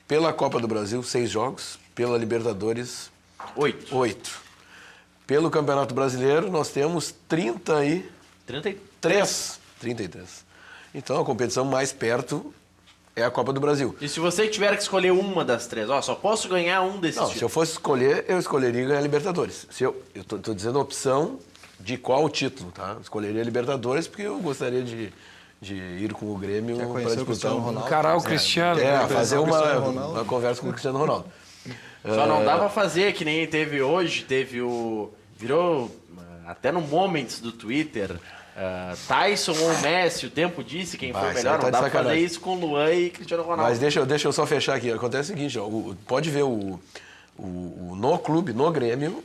pela Copa do Brasil, 6 jogos. Pela Libertadores, 8. Pelo Campeonato Brasileiro, nós temos 33. Então, a competição mais perto é a Copa do Brasil. E se você tiver que escolher uma das 3, só posso ganhar um desses títulos? Se eu fosse escolher, eu escolheria ganhar a Libertadores. Eu estou dizendo a opção de qual título, tá? Eu escolheria a Libertadores porque eu gostaria de ir com o Grêmio para disputar encarar o Cristiano. Fazer uma conversa com o Cristiano Ronaldo. Só não dá para fazer que nem teve hoje, virou até no Moments do Twitter, Tyson ou Messi, o tempo disse quem foi melhor, não dá pra fazer isso com Luan e Cristiano Ronaldo. Mas deixa eu só fechar aqui, acontece o seguinte, pode ver no clube, no Grêmio,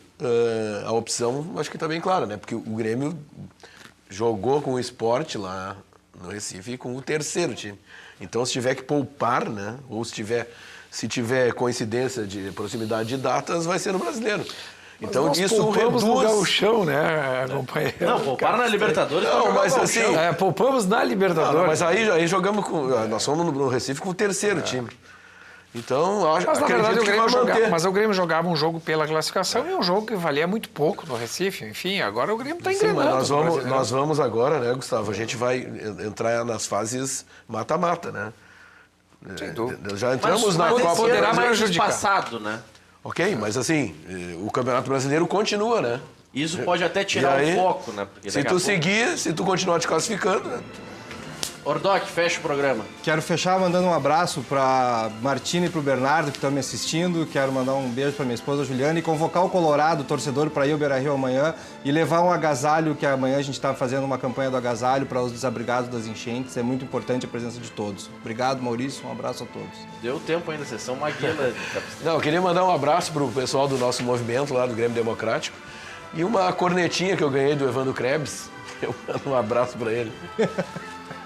a opção acho que está bem clara, né? Porque o Grêmio jogou com o Sport lá no Recife com o terceiro time. Então, se tiver que poupar, né? Ou se tiver coincidência de proximidade de datas, vai ser no Brasileiro. Então, nós isso poupamos no reduz... gauchão, né, companheiro? Não, poupar na Libertadores. Não, mas assim... Poupamos na Libertadores. Não, mas aí jogamos com... Nós fomos no Recife com o terceiro time. Então, Mas, na verdade, o Grêmio jogava um jogo pela classificação e um jogo que valia muito pouco no Recife. Enfim, agora o Grêmio está engrenando. Mas nós vamos agora, né, Gustavo? A gente vai entrar nas fases mata-mata, né? Sem dúvida. Já entramos na Copa. Copa. Poderá mais prejudicar. passado, né? Ok, mas assim, o Campeonato Brasileiro continua, né? Isso pode até tirar E aí, o foco, né? Porque Se daqui a tu pouco- seguir, se tu continuar te classificando, né? Ordoc, fecha o programa. Quero fechar mandando um abraço para Martina e para o Bernardo, que estão me assistindo. Quero mandar um beijo para minha esposa Juliana e convocar o Colorado, o torcedor, para ir ao Beira-Rio amanhã e levar um agasalho, que amanhã a gente está fazendo uma campanha do agasalho para os desabrigados das enchentes. É muito importante a presença de todos. Obrigado, Maurício. Um abraço a todos. Deu tempo ainda, sessão Maguila. Não, eu queria mandar um abraço pro pessoal do nosso movimento lá do Grêmio Democrático e uma cornetinha que eu ganhei do Evandro Krebs. Eu mando um abraço para ele.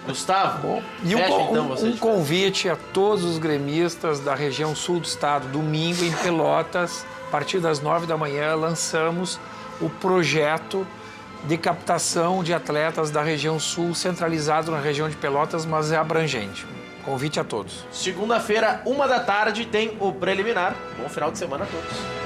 Gustavo, E fecha então você. um convite a todos os gremistas da região sul do estado. Domingo, em Pelotas, a partir das 9 da manhã, lançamos o projeto de captação de atletas da região sul, centralizado na região de Pelotas, mas é abrangente. Convite a todos. Segunda-feira, 1 da tarde, tem o preliminar. Bom final de semana a todos.